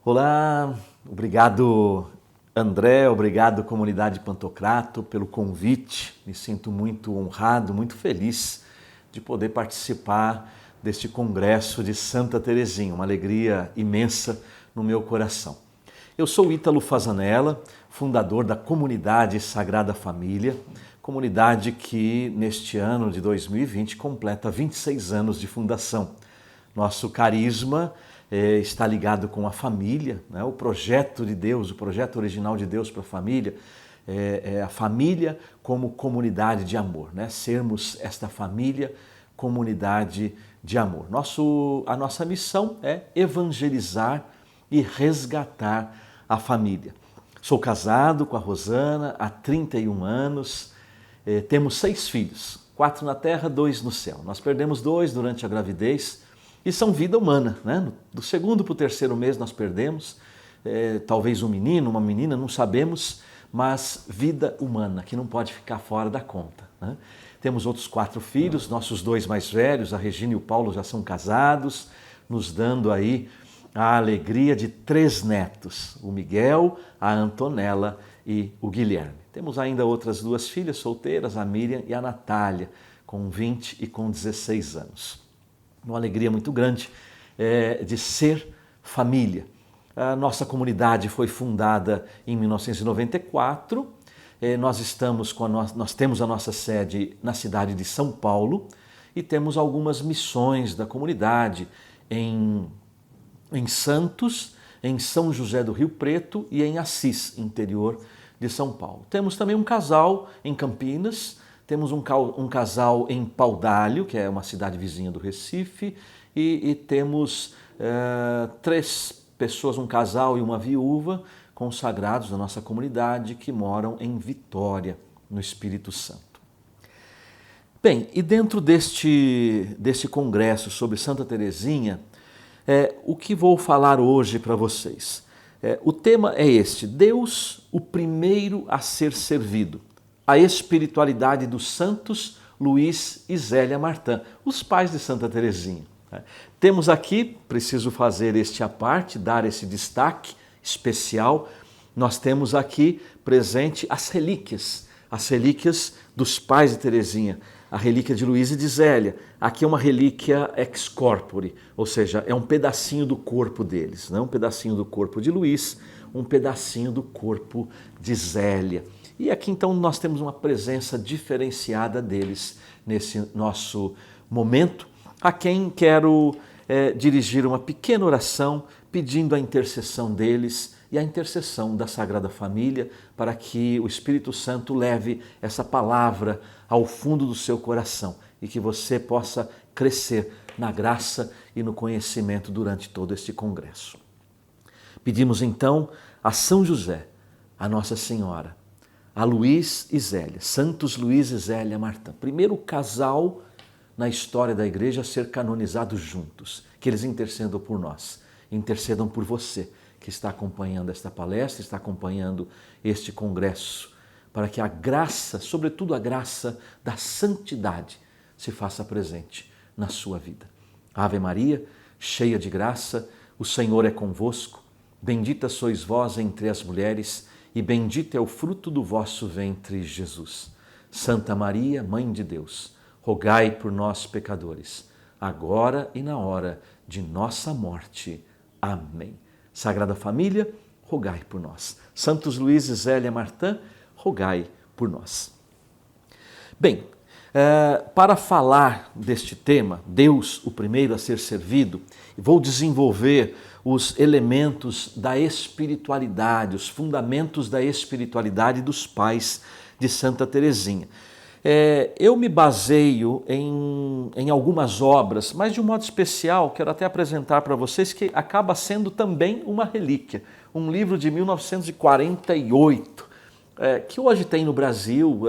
Olá, obrigado André, obrigado comunidade Pantocrato pelo convite. Me sinto muito honrado, muito feliz de poder participar deste congresso de Santa Teresinha, uma alegria imensa no meu coração. Eu sou Ítalo Fasanella, fundador da comunidade Sagrada Família, comunidade que neste ano de 2020 completa 26 anos de fundação. Nosso carisma está ligado com a família, né? O projeto de Deus, o projeto original de Deus para a família, é a família como comunidade de amor, né? Sermos esta família, comunidade de amor. A nossa missão é evangelizar e resgatar a família. Sou casado com a Rosana há 31 anos, temos 6 filhos, 4 na terra, 2 no céu. Nós perdemos 2 durante a gravidez, e são vida humana, né? Do segundo para o terceiro mês nós perdemos, talvez um menino, uma menina, não sabemos, mas vida humana que não pode ficar fora da conta, né? Temos outros 4 filhos, nossos 2 mais velhos, a Regina e o Paulo já são casados, nos dando aí a alegria de 3 netos, o Miguel, a Antonella e o Guilherme. Temos ainda outras 2 filhas solteiras, a Miriam e a Natália, com 20 e com 16 anos. Uma alegria muito grande de ser família. A nossa comunidade foi fundada em 1994. Nós temos a nossa sede na cidade de São Paulo e temos algumas missões da comunidade em Santos, em São José do Rio Preto e em Assis, interior de São Paulo. Temos também um casal em Campinas. Temos um casal em Paudalho, que é uma cidade vizinha do Recife, e temos 3 pessoas, um casal e uma viúva, consagrados da nossa comunidade, que moram em Vitória, no Espírito Santo. Bem, e dentro deste congresso sobre Santa Teresinha, o que vou falar hoje para vocês? O tema é este: Deus, o primeiro a ser servido. A espiritualidade dos santos Luís e Zélia Martã, os pais de Santa Teresinha. Temos aqui, preciso fazer este à parte, dar esse destaque especial, nós temos aqui presente as relíquias dos pais de Teresinha, a relíquia de Luís e de Zélia. Aqui é uma relíquia ex corpore, ou seja, é um pedacinho do corpo deles, não um pedacinho do corpo de Luís, um pedacinho do corpo de Zélia. E aqui então nós temos uma presença diferenciada deles nesse nosso momento, a quem quero dirigir uma pequena oração pedindo a intercessão deles e a intercessão da Sagrada Família para que o Espírito Santo leve essa palavra ao fundo do seu coração e que você possa crescer na graça e no conhecimento durante todo este congresso. Pedimos então a São José, a Nossa Senhora, a Luís e Zélia, Santos Luís e Zélia Martã, primeiro casal na história da igreja a ser canonizados juntos, que eles intercedam por nós, intercedam por você que está acompanhando esta palestra, está acompanhando este congresso, para que a graça, sobretudo a graça da santidade, se faça presente na sua vida. Ave Maria, cheia de graça, o Senhor é convosco, bendita sois vós entre as mulheres, e bendito é o fruto do vosso ventre, Jesus. Santa Maria, Mãe de Deus, rogai por nós, pecadores, agora e na hora de nossa morte. Amém. Sagrada Família, rogai por nós. Santos Luís e Zélia Martã, rogai por nós. Bem, para falar deste tema, Deus, o primeiro a ser servido, vou desenvolver os elementos da espiritualidade, os fundamentos da espiritualidade dos pais de Santa Teresinha. Eu me baseio em algumas obras, mas de um modo especial, quero até apresentar para vocês que acaba sendo também uma relíquia, um livro de 1948, que hoje tem no Brasil,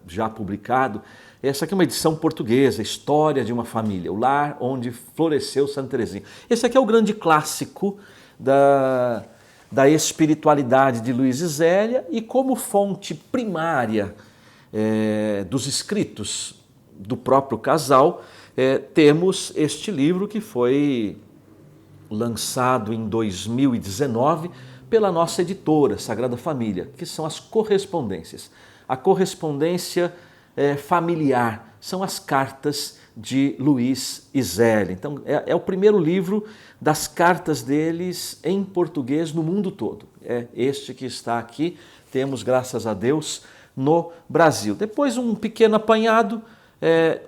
já publicado. Essa aqui é uma edição portuguesa, História de uma Família, o lar onde floresceu Santa Teresinha. Esse aqui é o grande clássico da espiritualidade de Luís e Zélia e como fonte primária dos escritos do próprio casal, temos este livro que foi lançado em 2019 pela nossa editora, Sagrada Família, que são as correspondências. A correspondência familiar são as cartas de Luiz e Zélia. Então, é o primeiro livro das cartas deles em português no mundo todo. É este que está aqui, temos, graças a Deus, no Brasil. Depois, um pequeno apanhado,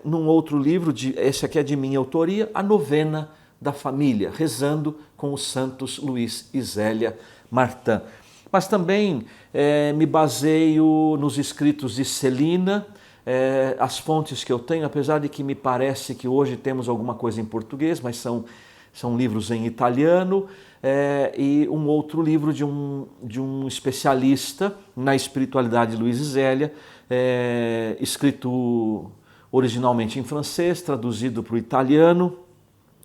num outro livro, esse aqui é de minha autoria, A Novena da Família, rezando com os santos Luiz e Zélia Martin. Mas também me baseio nos escritos de Celina, as fontes que eu tenho, apesar de que me parece que hoje temos alguma coisa em português, mas são livros em italiano, e um outro livro de um especialista na espiritualidade, Luiz e Zélia, escrito originalmente em francês, traduzido para o italiano.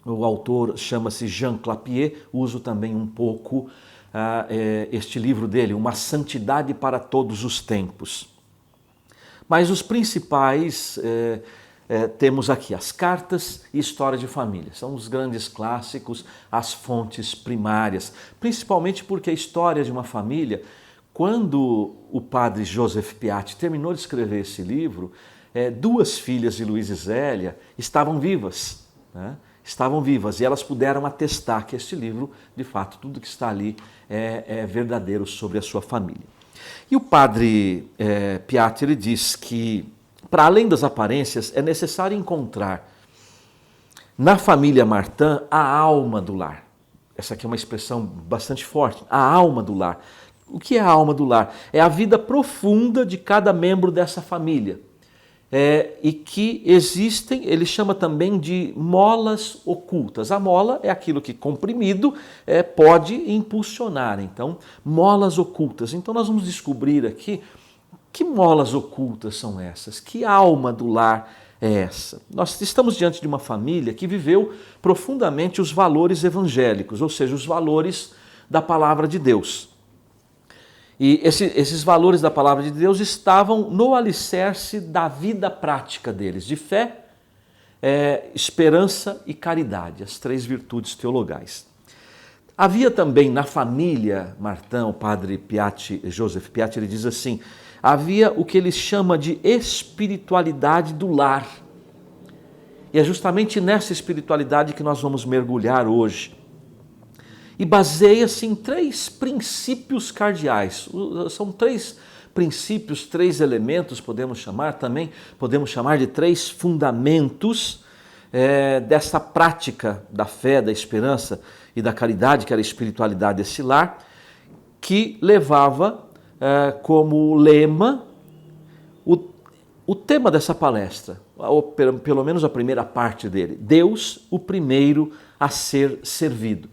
O autor chama-se Jean Clapier, uso também um pouco este livro dele, Uma Santidade para Todos os Tempos. Mas os principais temos aqui as cartas e história de família. São os grandes clássicos, as fontes primárias, principalmente porque a história de uma família, quando o padre Joseph Piatti terminou de escrever esse livro, duas filhas de Luiz e Zélia estavam vivas, né? Estavam vivas e elas puderam atestar que este livro, de fato, tudo que está ali é verdadeiro sobre a sua família. E o padre Piatti, ele diz que, para além das aparências, é necessário encontrar na família Martin a alma do lar. Essa aqui é uma expressão bastante forte, a alma do lar. O que é a alma do lar? É a vida profunda de cada membro dessa família. E que existem, ele chama também de molas ocultas. A mola é aquilo que comprimido pode impulsionar, então molas ocultas. Então nós vamos descobrir aqui que molas ocultas são essas, que alma do lar é essa. Nós estamos diante de uma família que viveu profundamente os valores evangélicos, ou seja, os valores da palavra de Deus. E esses valores da palavra de Deus estavam no alicerce da vida prática deles, de fé, esperança e caridade, as três virtudes teologais. Havia também na família Martin, o padre Piatti, Joseph Piatti, ele diz assim, havia o que ele chama de espiritualidade do lar. E é justamente nessa espiritualidade que nós vamos mergulhar hoje. E baseia-se em três princípios cardeais. São três princípios, três elementos, podemos chamar de três fundamentos dessa prática da fé, da esperança e da caridade, que era a espiritualidade desse lar, que levava como lema o tema dessa palestra, ou pelo menos a primeira parte dele, Deus, o primeiro a ser servido.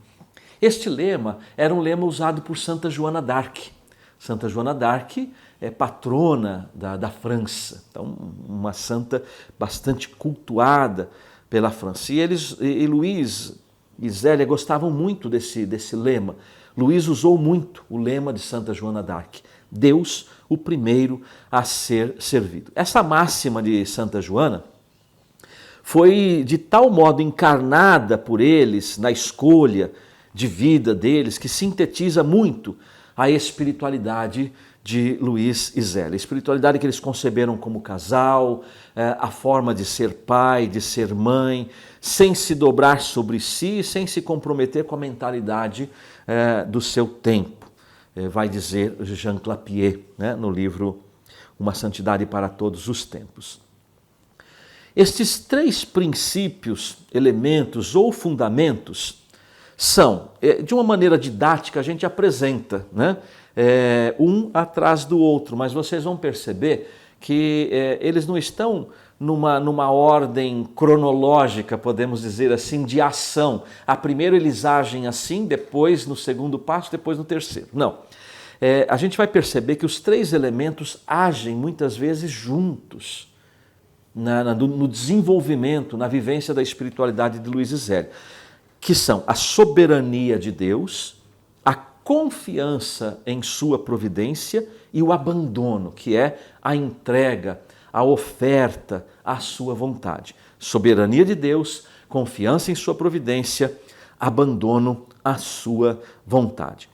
Este lema era um lema usado por Santa Joana d'Arc. Santa Joana d'Arc é patrona da França, então uma santa bastante cultuada pela França. E Luiz e Zélia gostavam muito desse lema. Luiz usou muito o lema de Santa Joana d'Arc, Deus, o primeiro a ser servido. Essa máxima de Santa Joana foi de tal modo encarnada por eles na escolha de vida deles, que sintetiza muito a espiritualidade de Luiz e Zélia. A espiritualidade que eles conceberam como casal, a forma de ser pai, de ser mãe, sem se dobrar sobre si, sem se comprometer com a mentalidade do seu tempo. Vai dizer Jean Clapier, né, no livro Uma Santidade para Todos os Tempos. Estes três princípios, elementos ou fundamentos são, de uma maneira didática, a gente apresenta, né, um atrás do outro, mas vocês vão perceber que eles não estão numa ordem cronológica, podemos dizer assim, de ação. Primeiro eles agem assim, depois no segundo passo, depois no terceiro. Não. A gente vai perceber que os três elementos agem muitas vezes juntos no desenvolvimento, na vivência da espiritualidade de Luiz e Zélia, que são a soberania de Deus, a confiança em sua providência e o abandono, que é a entrega, a oferta à sua vontade. Soberania de Deus, confiança em sua providência, abandono à sua vontade.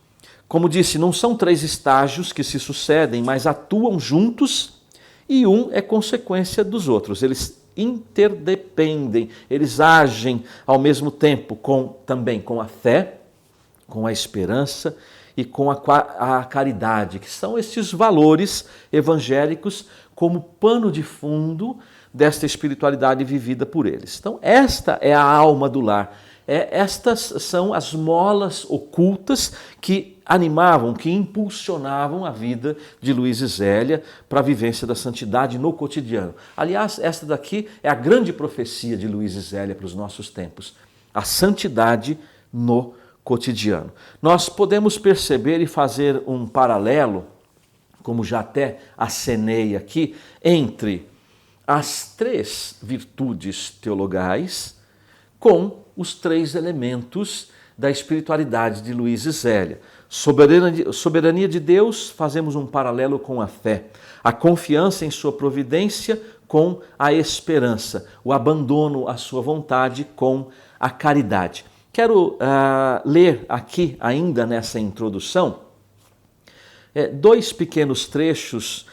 Como disse, não são 3 estágios que se sucedem, mas atuam juntos e um é consequência dos outros. Eles interdependem, eles agem ao mesmo tempo também com a fé, com a esperança e com a caridade, que são esses valores evangélicos como pano de fundo desta espiritualidade vivida por eles. Então, esta é a alma do lar. Estas são as molas ocultas que animavam, que impulsionavam a vida de Luiz e Zélia para a vivência da santidade no cotidiano. Aliás, esta daqui é a grande profecia de Luiz e Zélia para os nossos tempos. A santidade no cotidiano. Nós podemos perceber e fazer um paralelo, como já até acenei aqui, entre as 3 virtudes teologais com os 3 elementos da espiritualidade de Luiz e Zélia. Soberania de Deus, fazemos um paralelo com a fé. A confiança em sua providência com a esperança. O abandono à sua vontade com a caridade. Quero ler aqui, ainda nessa introdução, 2 pequenos trechos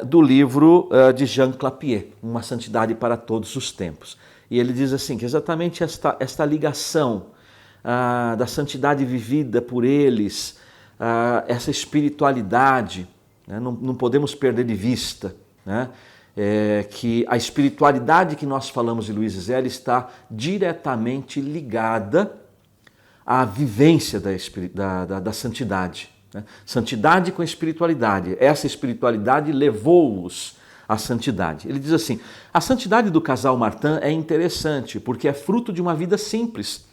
do livro de Jean Clapier, Uma Santidade para Todos os Tempos. E ele diz assim, que exatamente esta ligação da santidade vivida por eles, essa espiritualidade, né, não podemos perder de vista, né, que a espiritualidade que nós falamos de Luiz e Zélia está diretamente ligada à vivência da santidade. Né? Santidade com espiritualidade. Essa espiritualidade levou-os à santidade. Ele diz assim, a santidade do casal Martin é interessante porque é fruto de uma vida simples,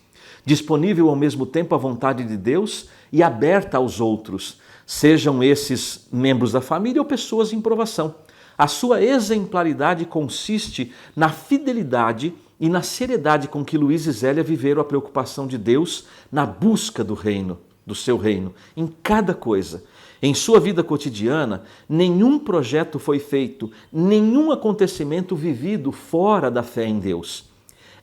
disponível ao mesmo tempo à vontade de Deus e aberta aos outros, sejam esses membros da família ou pessoas em provação. A sua exemplaridade consiste na fidelidade e na seriedade com que Luiz e Zélia viveram a preocupação de Deus na busca do reino, do seu reino, em cada coisa. Em sua vida cotidiana, nenhum projeto foi feito, nenhum acontecimento vivido fora da fé em Deus.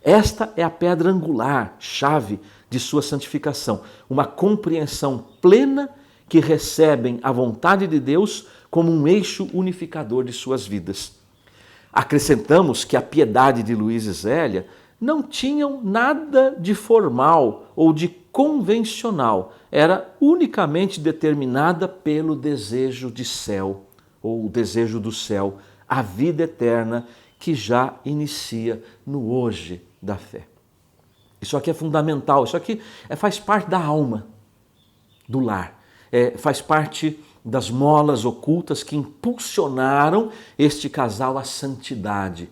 Esta é a pedra angular, chave de sua santificação, uma compreensão plena que recebem a vontade de Deus como um eixo unificador de suas vidas. Acrescentamos que a piedade de Luiz e Zélia não tinham nada de formal ou de convencional, era unicamente determinada pelo desejo de céu, ou o desejo do céu, a vida eterna que já inicia no hoje da fé. Isso aqui é fundamental, isso aqui faz parte da alma do lar, faz parte das molas ocultas que impulsionaram este casal à santidade.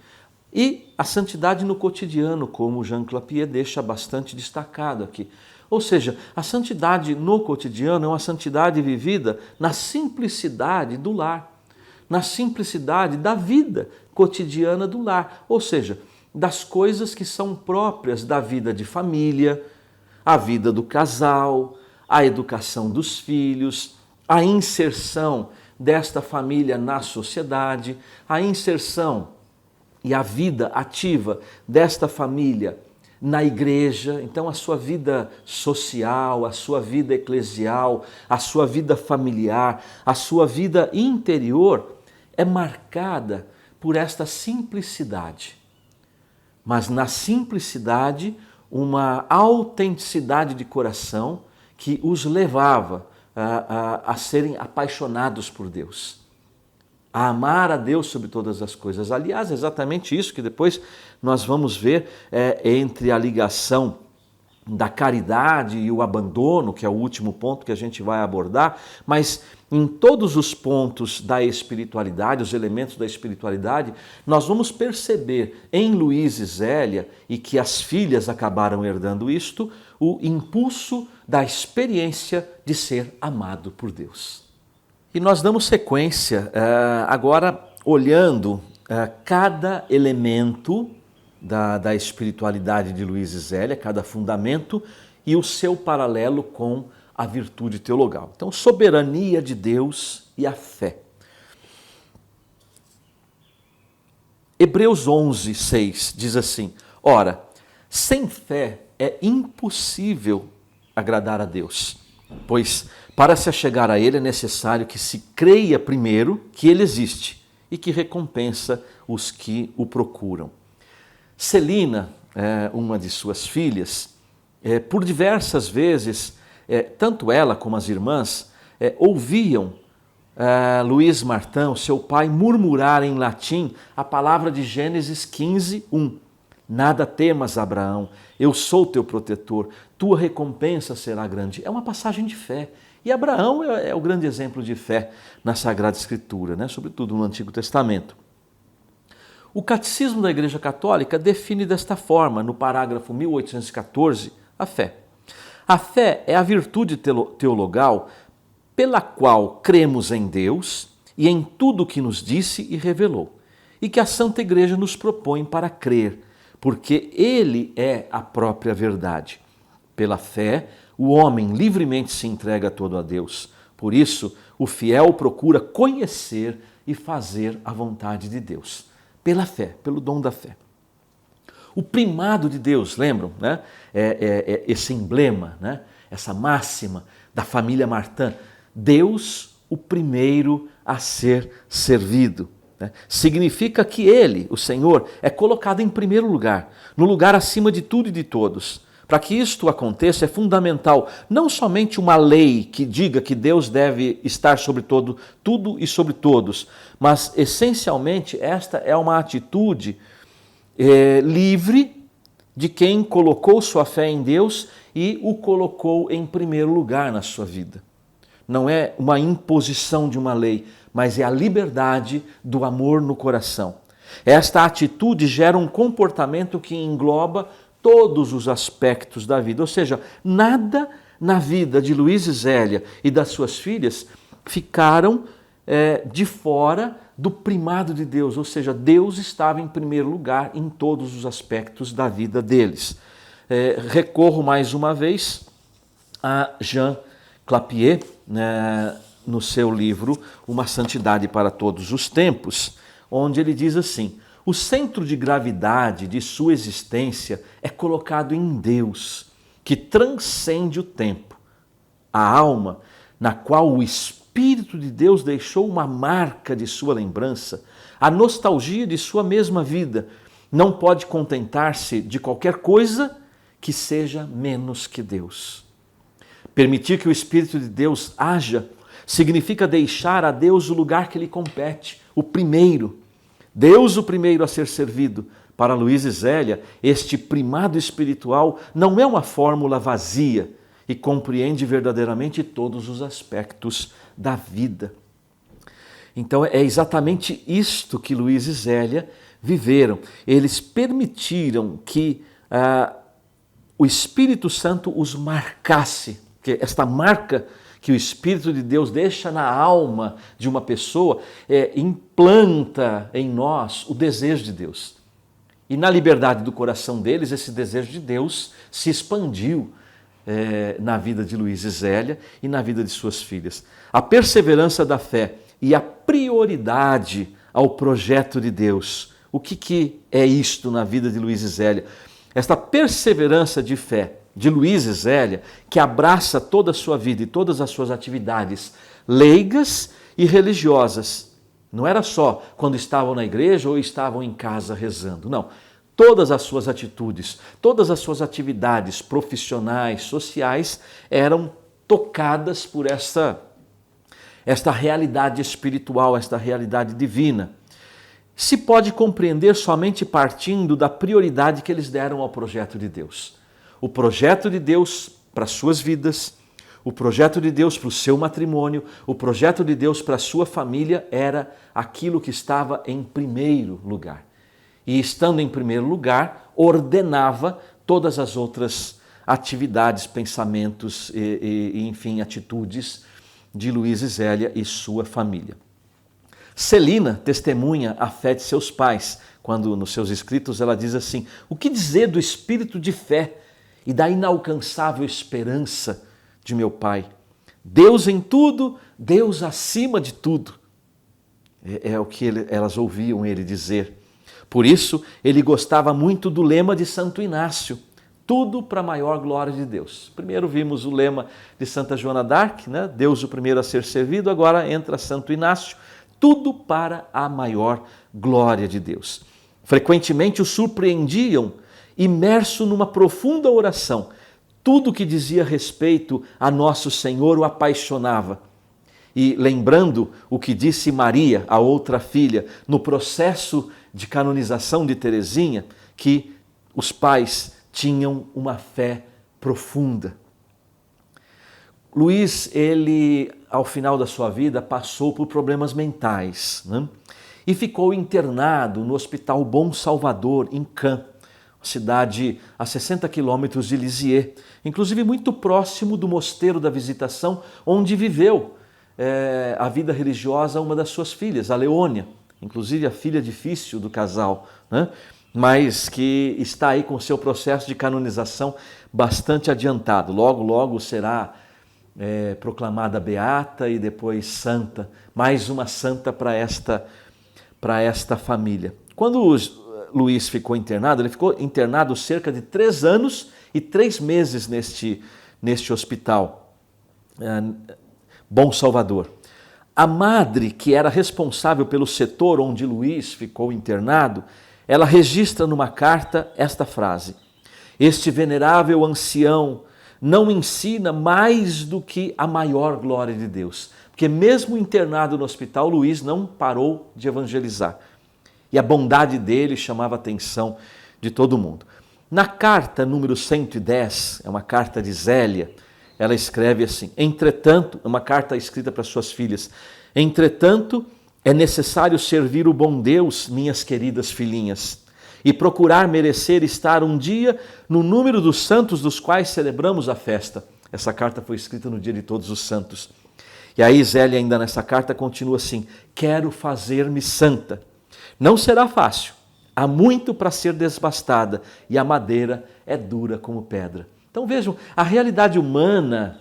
E a santidade no cotidiano, como Jean Clapier deixa bastante destacado aqui. Ou seja, a santidade no cotidiano é uma santidade vivida na simplicidade do lar, na simplicidade da vida cotidiana do lar. Ou seja, das coisas que são próprias da vida de família, a vida do casal, a educação dos filhos, a inserção desta família na sociedade, a inserção e a vida ativa desta família na igreja. Então a sua vida social, a sua vida eclesial, a sua vida familiar, a sua vida interior é marcada por esta simplicidade. Mas na simplicidade, uma autenticidade de coração que os levava a serem apaixonados por Deus, a amar a Deus sobre todas as coisas. Aliás, é exatamente isso que depois nós vamos ver entre a ligação da caridade e o abandono, que é o último ponto que a gente vai abordar, mas em todos os pontos da espiritualidade, os elementos da espiritualidade, nós vamos perceber em Luiz e Zélia, e que as filhas acabaram herdando isto, o impulso da experiência de ser amado por Deus. E nós damos sequência agora olhando cada elemento da espiritualidade de Luiz e Zélia, cada fundamento e o seu paralelo com a virtude teologal. Então, soberania de Deus e a fé. Hebreus 11, 6 diz assim: ora, sem fé é impossível agradar a Deus, pois para se achegar a Ele é necessário que se creia primeiro que Ele existe e que recompensa os que o procuram. Celina, uma de suas filhas, por diversas vezes, tanto ela como as irmãs, ouviam Luiz Martin, seu pai, murmurar em latim a palavra de Gênesis 15, 1. Nada temas, Abraão, eu sou teu protetor, tua recompensa será grande. É uma passagem de fé. E Abraão é o grande exemplo de fé na Sagrada Escritura, né? Sobretudo no Antigo Testamento. O Catecismo da Igreja Católica define desta forma, no parágrafo 1814, a fé. A fé é a virtude teologal pela qual cremos em Deus e em tudo o que nos disse e revelou, e que a Santa Igreja nos propõe para crer, porque Ele é a própria verdade. Pela fé, o homem livremente se entrega todo a Deus. Por isso, o fiel procura conhecer e fazer a vontade de Deus. Pela fé, pelo dom da fé. O primado de Deus, lembram? Né? Esse emblema, né? Essa máxima da família Martin. Deus, o primeiro a ser servido. Né? Significa que Ele, o Senhor, é colocado em primeiro lugar, no lugar acima de tudo e de todos. Para que isto aconteça, é fundamental não somente uma lei que diga que Deus deve estar sobre tudo e sobre todos, mas essencialmente esta é uma atitude livre de quem colocou sua fé em Deus e o colocou em primeiro lugar na sua vida. Não é uma imposição de uma lei, mas é a liberdade do amor no coração. Esta atitude gera um comportamento que engloba todos os aspectos da vida, ou seja, nada na vida de Luiz e Zélia e das suas filhas ficaram de fora do primado de Deus, ou seja, Deus estava em primeiro lugar em todos os aspectos da vida deles. Recorro mais uma vez a Jean Clapier, né, no seu livro Uma Santidade para Todos os Tempos, onde ele diz assim: o centro de gravidade de sua existência é colocado em Deus, que transcende o tempo. A alma, na qual o Espírito de Deus deixou uma marca de sua lembrança, a nostalgia de sua mesma vida, não pode contentar-se de qualquer coisa que seja menos que Deus. Permitir que o Espírito de Deus haja significa deixar a Deus o lugar que lhe compete, o primeiro. Deus o primeiro a ser servido. Para Luiz e Zélia, este primado espiritual não é uma fórmula vazia e compreende verdadeiramente todos os aspectos da vida. Então é exatamente isto que Luiz e Zélia viveram. Eles permitiram que o Espírito Santo os marcasse, que esta marca que o Espírito de Deus deixa na alma de uma pessoa, implanta em nós o desejo de Deus. E na liberdade do coração deles, esse desejo de Deus se expandiu na vida de Luiz e Zélia e na vida de suas filhas. A perseverança da fé e a prioridade ao projeto de Deus. O que é isto na vida de Luiz e Zélia? Esta perseverança de fé de Luiz e Zélia, que abraça toda a sua vida e todas as suas atividades leigas e religiosas. Não era só quando estavam na igreja ou estavam em casa rezando, não. Todas as suas atitudes, todas as suas atividades profissionais, sociais, eram tocadas por esta realidade espiritual, esta realidade divina. Se pode compreender somente partindo da prioridade que eles deram ao projeto de Deus. O projeto de Deus para as suas vidas, o projeto de Deus para o seu matrimônio, o projeto de Deus para a sua família era aquilo que estava em primeiro lugar. E estando em primeiro lugar, ordenava todas as outras atividades, pensamentos e enfim, atitudes de Luiz e Zélia e sua família. Celina testemunha a fé de seus pais, quando nos seus escritos ela diz assim: o que dizer do espírito de fé e da inalcançável esperança de meu pai? Deus em tudo, Deus acima de tudo. É o que elas ouviam ele dizer. Por isso, ele gostava muito do lema de Santo Inácio: tudo para a maior glória de Deus. Primeiro vimos o lema de Santa Joana d'Arc, né? Deus o primeiro a ser servido, agora entra Santo Inácio, tudo para a maior glória de Deus. Frequentemente o surpreendiam, imerso numa profunda oração. Tudo que dizia respeito a Nosso Senhor o apaixonava. E lembrando o que disse Maria, a outra filha, no processo de canonização de Teresinha, que os pais tinham uma fé profunda. Luís, ele, ao final da sua vida, passou por problemas mentais, né? E ficou internado no Hospital Bom Salvador, em Caen, cidade a 60 quilômetros de Lisieux, inclusive muito próximo do Mosteiro da Visitação, onde viveu a vida religiosa uma das suas filhas, a Leônia, inclusive a filha difícil do casal, né? Mas que está aí com o seu processo de canonização bastante adiantado. Logo, logo será proclamada beata e depois santa, mais uma santa para esta família. Quando Luís ficou internado, ele ficou internado cerca de 3 anos e 3 meses neste hospital, Bom Salvador. A madre, que era responsável pelo setor onde Luís ficou internado, ela registra numa carta esta frase: este venerável ancião não ensina mais do que a maior glória de Deus. Porque mesmo internado no hospital, Luís não parou de evangelizar. E a bondade dele chamava a atenção de todo mundo. Na carta número 110, é uma carta de Zélia, ela escreve assim: entretanto, é uma carta escrita para suas filhas, entretanto, é necessário servir o bom Deus, minhas queridas filhinhas, e procurar merecer estar um dia no número dos santos dos quais celebramos a festa. Essa carta foi escrita no dia de Todos os Santos. E aí Zélia ainda nessa carta continua assim: quero fazer-me santa. Não será fácil, há muito para ser desbastada e a madeira é dura como pedra. Então vejam, a realidade humana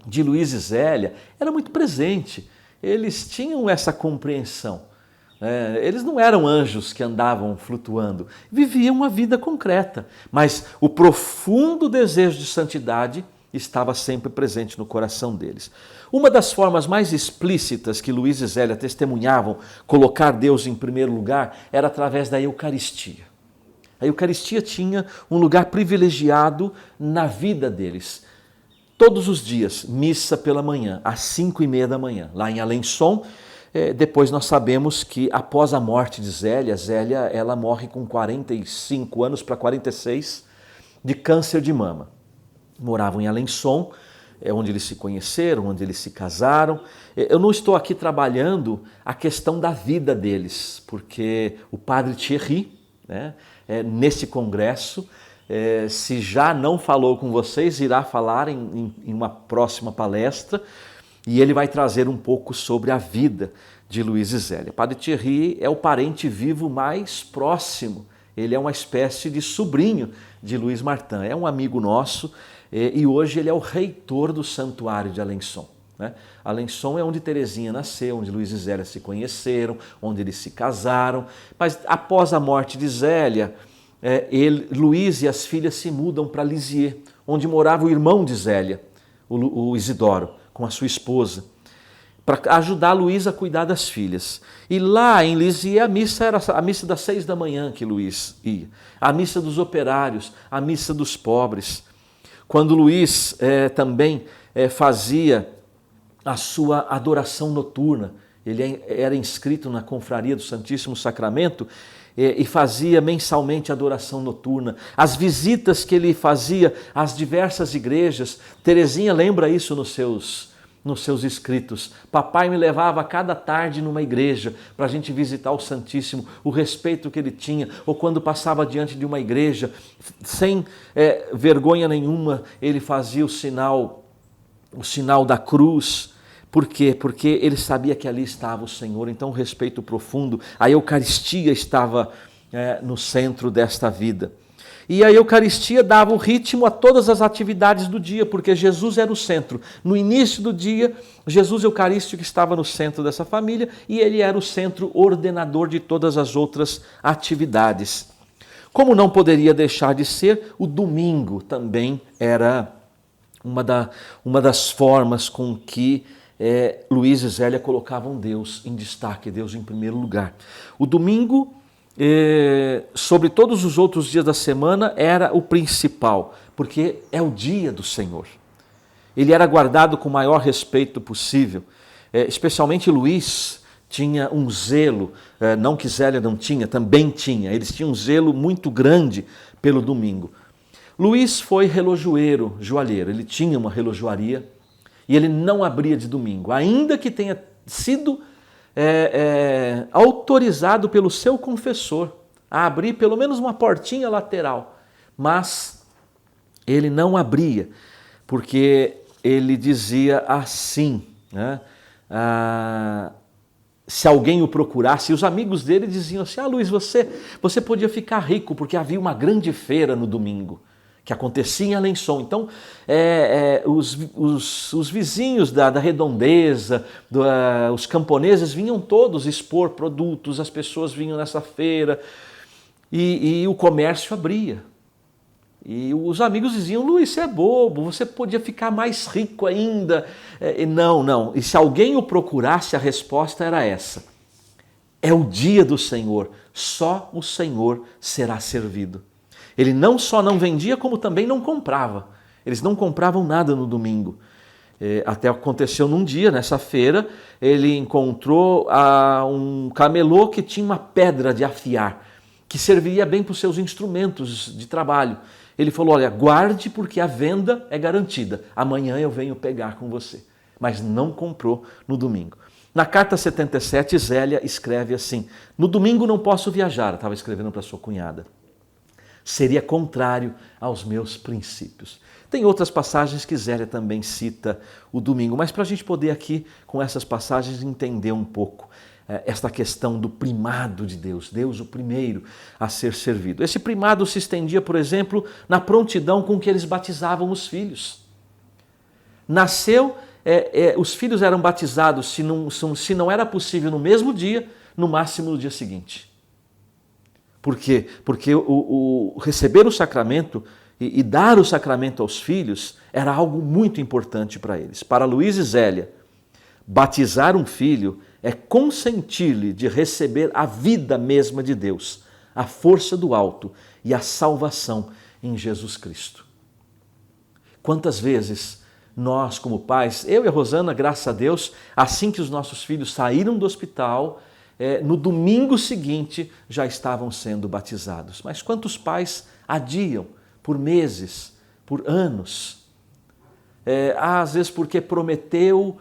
de Luís e Zélia era muito presente. Eles tinham essa compreensão. Eles não eram anjos que andavam flutuando, viviam uma vida concreta, mas o profundo desejo de santidade estava sempre presente no coração deles. Uma das formas mais explícitas que Luís e Zélia testemunhavam colocar Deus em primeiro lugar era através da Eucaristia. A Eucaristia tinha um lugar privilegiado na vida deles. Todos os dias, missa pela manhã, às 5h30 da manhã, lá em Alençon. Depois nós sabemos que após a morte de Zélia, ela morre com 45 anos para 46 de câncer de mama. Moravam em Alençon, onde eles se conheceram, onde eles se casaram. Eu não estou aqui trabalhando a questão da vida deles, porque o padre Thierry, né, nesse congresso, se já não falou com vocês, irá falar em uma próxima palestra, e ele vai trazer um pouco sobre a vida de Luís e Zélia. Padre Thierry é o parente vivo mais próximo, ele é uma espécie de sobrinho de Luís Martin, é um amigo nosso, e hoje ele é o reitor do santuário de Alençon. Alençon é onde Teresinha nasceu, onde Luís e Zélia se conheceram, onde eles se casaram, mas após a morte de Zélia, Luís e as filhas se mudam para Lisieux, onde morava o irmão de Zélia, o Isidoro, com a sua esposa, para ajudar Luís a cuidar das filhas. E lá em Lisieux a missa era a missa das 6 da manhã que Luís ia, a missa dos operários, a missa dos pobres. Quando Luís também fazia a sua adoração noturna, ele era inscrito na confraria do Santíssimo Sacramento e fazia mensalmente adoração noturna. As visitas que ele fazia às diversas igrejas, Teresinha lembra isso nos seus escritos. Papai me levava cada tarde numa igreja para a gente visitar o Santíssimo, o respeito que ele tinha, ou quando passava diante de uma igreja, sem vergonha nenhuma, ele fazia o sinal da cruz. Por quê? Porque ele sabia que ali estava o Senhor, então respeito profundo. A Eucaristia estava no centro desta vida. E a Eucaristia dava o ritmo a todas as atividades do dia, porque Jesus era o centro. No início do dia, Jesus Eucarístico estava no centro dessa família e ele era o centro ordenador de todas as outras atividades. Como não poderia deixar de ser, o domingo também era uma das formas com que Luiz e Zélia colocavam Deus em destaque, Deus em primeiro lugar. O domingo, sobre todos os outros dias da semana, era o principal, porque é o dia do Senhor. Ele era guardado com o maior respeito possível, especialmente Luiz tinha um zelo, não que Zélia não tinha, também tinha, eles tinham um zelo muito grande pelo domingo. Luiz foi relojoeiro, joalheiro, ele tinha uma relojoaria e ele não abria de domingo, ainda que tenha sido autorizado pelo seu confessor a abrir pelo menos uma portinha lateral, mas ele não abria, porque ele dizia assim, né? Se alguém o procurasse, os amigos dele diziam assim, Luiz, você podia ficar rico, porque havia uma grande feira no domingo, que acontecia em Alençon. Então, os vizinhos da redondeza, os camponeses vinham todos expor produtos, as pessoas vinham nessa feira e o comércio abria. E os amigos diziam, Luiz, você é bobo, você podia ficar mais rico ainda. Não. E se alguém o procurasse, a resposta era essa. É o dia do Senhor, só o Senhor será servido. Ele não só não vendia, como também não comprava. Eles não compravam nada no domingo. Até aconteceu num dia, nessa feira, ele encontrou um camelô que tinha uma pedra de afiar, que serviria bem para os seus instrumentos de trabalho. Ele falou, olha, guarde porque a venda é garantida. Amanhã eu venho pegar com você. Mas não comprou no domingo. Na carta 77, Zélia escreve assim, no domingo não posso viajar, estava escrevendo para sua cunhada. Seria contrário aos meus princípios. Tem outras passagens que Zélia também cita o domingo, mas para a gente poder aqui, com essas passagens, entender um pouco esta questão do primado de Deus, Deus o primeiro a ser servido. Esse primado se estendia, por exemplo, na prontidão com que eles batizavam os filhos. Os filhos eram batizados, se não era possível no mesmo dia, no máximo no dia seguinte. Por quê? Porque receber o sacramento e dar o sacramento aos filhos era algo muito importante para eles. Para Luiz e Zélia, batizar um filho é consentir-lhe de receber a vida mesma de Deus, a força do alto e a salvação em Jesus Cristo. Quantas vezes nós, como pais, eu e a Rosana, graças a Deus, assim que os nossos filhos saíram do hospital, no domingo seguinte já estavam sendo batizados. Mas quantos pais adiam por meses, por anos? Às vezes porque prometeu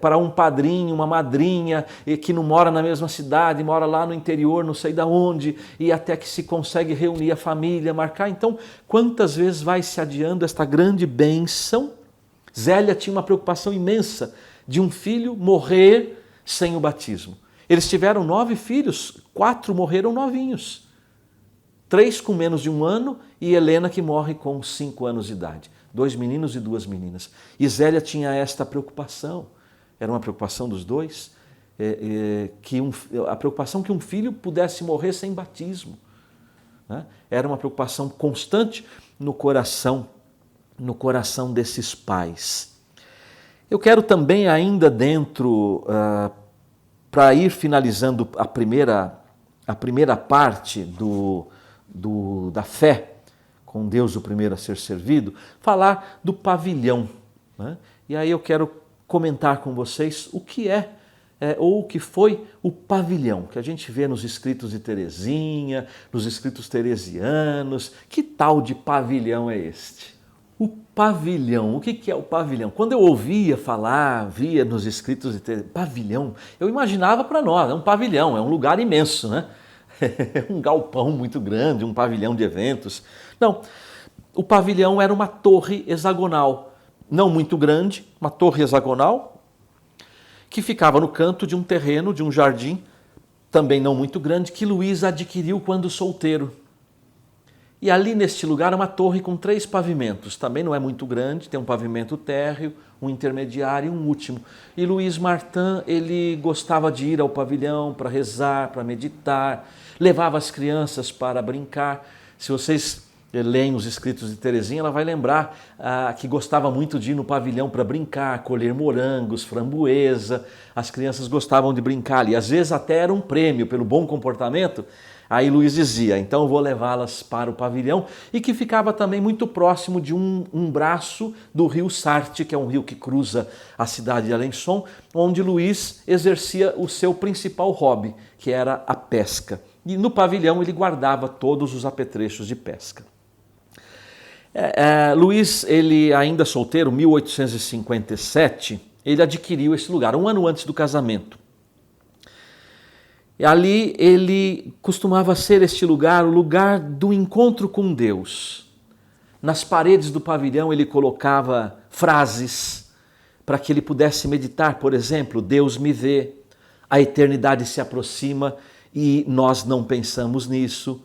para um padrinho, uma madrinha que não mora na mesma cidade, mora lá no interior, não sei de onde, e até que se consegue reunir a família, marcar. Então, quantas vezes vai se adiando esta grande bênção? Zélia tinha uma preocupação imensa de um filho morrer sem o batismo. Eles tiveram 9 filhos, 4 morreram novinhos. 3 com menos de 1 ano e Helena que morre com 5 anos de idade. 2 meninos e 2 meninas. E Zélia tinha esta preocupação, era uma preocupação dos dois, a preocupação que um filho pudesse morrer sem batismo. Né? Era uma preocupação constante no coração desses pais. Eu quero também ainda dentro, para ir finalizando a primeira parte da fé, com Deus o primeiro a ser servido, falar do pavilhão. Né? E aí eu quero comentar com vocês o que ou o que foi o pavilhão, que a gente vê nos escritos de Teresinha, nos escritos teresianos. Que tal de pavilhão é este? O pavilhão, o que é o pavilhão? Quando eu ouvia falar, via nos escritos de pavilhão, eu imaginava para nós, é um pavilhão, é um lugar imenso, né? Um galpão muito grande, um pavilhão de eventos. Não, o pavilhão era uma torre hexagonal, não muito grande, uma torre hexagonal, que ficava no canto de um terreno, de um jardim, também não muito grande, que Luiz adquiriu quando solteiro. E ali neste lugar uma torre com 3 pavimentos, também não é muito grande, tem um pavimento térreo, um intermediário e um último. E Luiz Martin, ele gostava de ir ao pavilhão para rezar, para meditar, levava as crianças para brincar. Se vocês leem os escritos de Teresinha, ela vai lembrar que gostava muito de ir no pavilhão para brincar, colher morangos, framboesa. As crianças gostavam de brincar ali, às vezes até era um prêmio pelo bom comportamento. Aí Luiz dizia, então eu vou levá-las para o pavilhão, e que ficava também muito próximo de um braço do rio Sarthe, que é um rio que cruza a cidade de Alençon, onde Luiz exercia o seu principal hobby, que era a pesca. E no pavilhão ele guardava todos os apetrechos de pesca. Luiz, ele ainda solteiro, 1857, ele adquiriu esse lugar, um ano antes do casamento. E ali ele costumava ser este lugar, o lugar do encontro com Deus. Nas paredes do pavilhão ele colocava frases para que ele pudesse meditar, por exemplo, Deus me vê, a eternidade se aproxima e nós não pensamos nisso.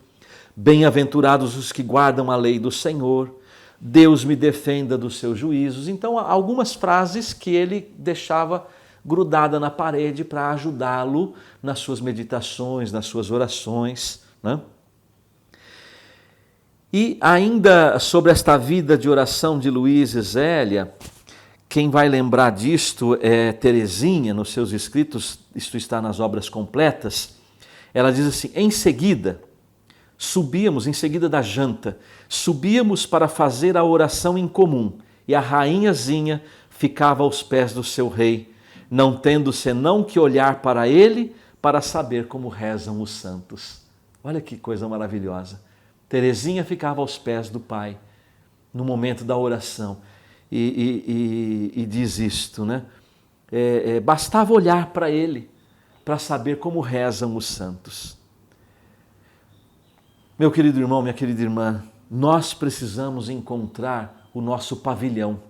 Bem-aventurados os que guardam a lei do Senhor, Deus me defenda dos seus juízos. Então, algumas frases que ele deixava grudada na parede para ajudá-lo nas suas meditações, nas suas orações, né? E ainda sobre esta vida de oração de Luiz e Zélia, quem vai lembrar disto é Teresinha, nos seus escritos, isto está nas obras completas. Ela diz assim, em seguida da janta, subíamos para fazer a oração em comum, e a rainhazinha ficava aos pés do seu rei, não tendo senão que olhar para ele para saber como rezam os santos. Olha que coisa maravilhosa. Teresinha ficava aos pés do Pai no momento da oração e diz isto, né? Bastava olhar para ele para saber como rezam os santos. Meu querido irmão, minha querida irmã, nós precisamos encontrar o nosso pavilhão,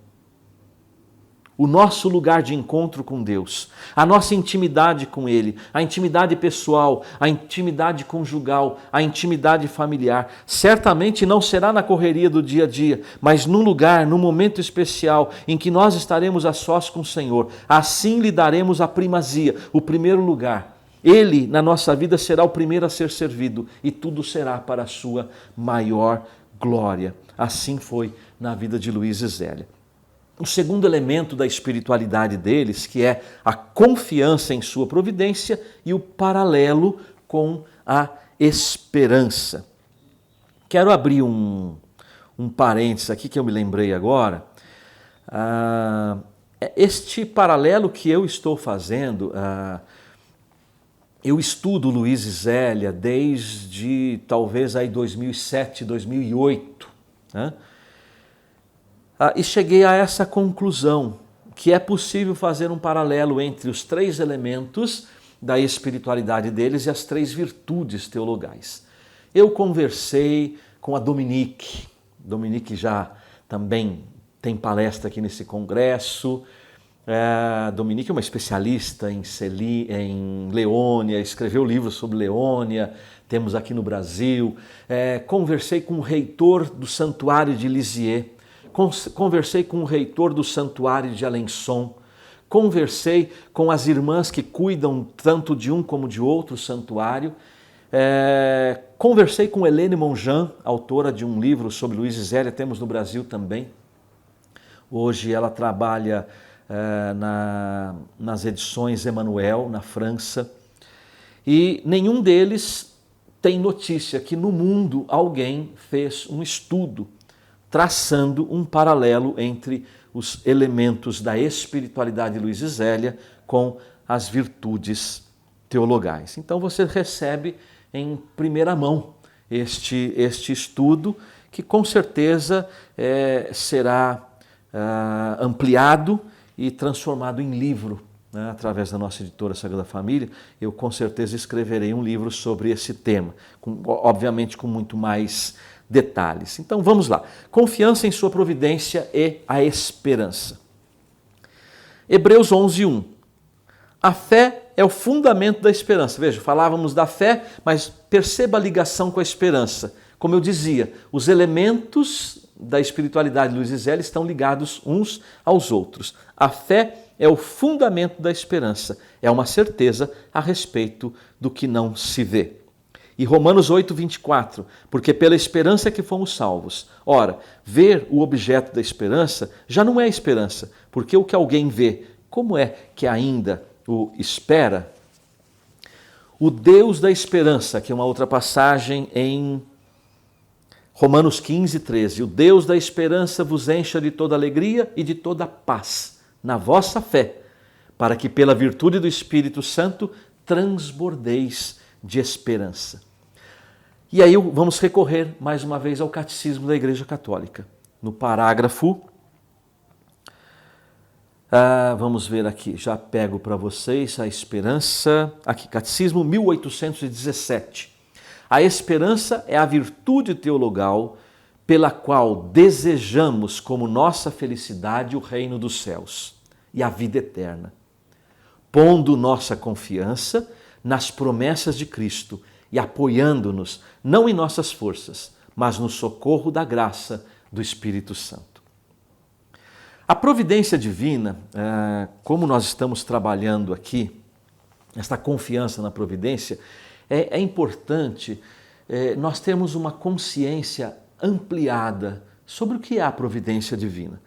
o nosso lugar de encontro com Deus, a nossa intimidade com Ele, a intimidade pessoal, a intimidade conjugal, a intimidade familiar. Certamente não será na correria do dia a dia, mas num lugar, num momento especial em que nós estaremos a sós com o Senhor. Assim lhe daremos a primazia, o primeiro lugar. Ele, na nossa vida, será o primeiro a ser servido e tudo será para a sua maior glória. Assim foi na vida de Luiz e Zélia. O segundo elemento da espiritualidade deles, que é a confiança em sua providência e o paralelo com a esperança. Quero abrir um parênteses aqui que eu me lembrei agora. Este paralelo que eu estou fazendo, eu estudo Luiz e Zélia desde talvez aí 2007, 2008, né? E cheguei a essa conclusão, que é possível fazer um paralelo entre os 3 elementos da espiritualidade deles e as 3 virtudes teologais. Eu conversei com a Dominique já também tem palestra aqui nesse congresso. A Dominique é uma especialista em Leônia, escreveu livros sobre Leônia, temos aqui no Brasil. Conversei com o reitor do Santuário de Lisieux, conversei com o reitor do Santuário de Alençon, conversei com as irmãs que cuidam tanto de um como de outro santuário, conversei com Helene Monjan, autora de um livro sobre Luiz e Zélia, temos no Brasil também. Hoje ela trabalha nas edições Emmanuel, na França, e nenhum deles tem notícia que no mundo alguém fez um estudo traçando um paralelo entre os elementos da espiritualidade de Luiz e Zélia com as virtudes teologais. Então você recebe em primeira mão este estudo, que com certeza será ampliado e transformado em livro, né, através da nossa editora Sagrada Família. Eu com certeza escreverei um livro sobre esse tema, obviamente com muito mais detalhes. Então vamos lá. Confiança em sua providência e a esperança. Hebreus 11:1. A fé é o fundamento da esperança. Veja, falávamos da fé, mas perceba a ligação com a esperança. Como eu dizia, os elementos da espiritualidade de Luiz Zélia estão ligados uns aos outros. A fé é o fundamento da esperança, é uma certeza a respeito do que não se vê. E Romanos 8, 24, porque pela esperança que fomos salvos. Ora, ver o objeto da esperança já não é esperança, porque o que alguém vê, como é que ainda o espera? O Deus da esperança, que é uma outra passagem em Romanos 15, 13. O Deus da esperança vos encha de toda alegria e de toda paz na vossa fé, para que pela virtude do Espírito Santo transbordeis de esperança. E aí vamos recorrer mais uma vez ao Catecismo da Igreja Católica. No parágrafo, vamos ver aqui, já pego para vocês a esperança, aqui, Catecismo 1817. A esperança é a virtude teologal pela qual desejamos como nossa felicidade o reino dos céus e a vida eterna, pondo nossa confiança nas promessas de Cristo e apoiando-nos não em nossas forças, mas no socorro da graça do Espírito Santo. A providência divina, como nós estamos trabalhando aqui, esta confiança na providência, é importante nós termos uma consciência ampliada sobre o que é a providência divina.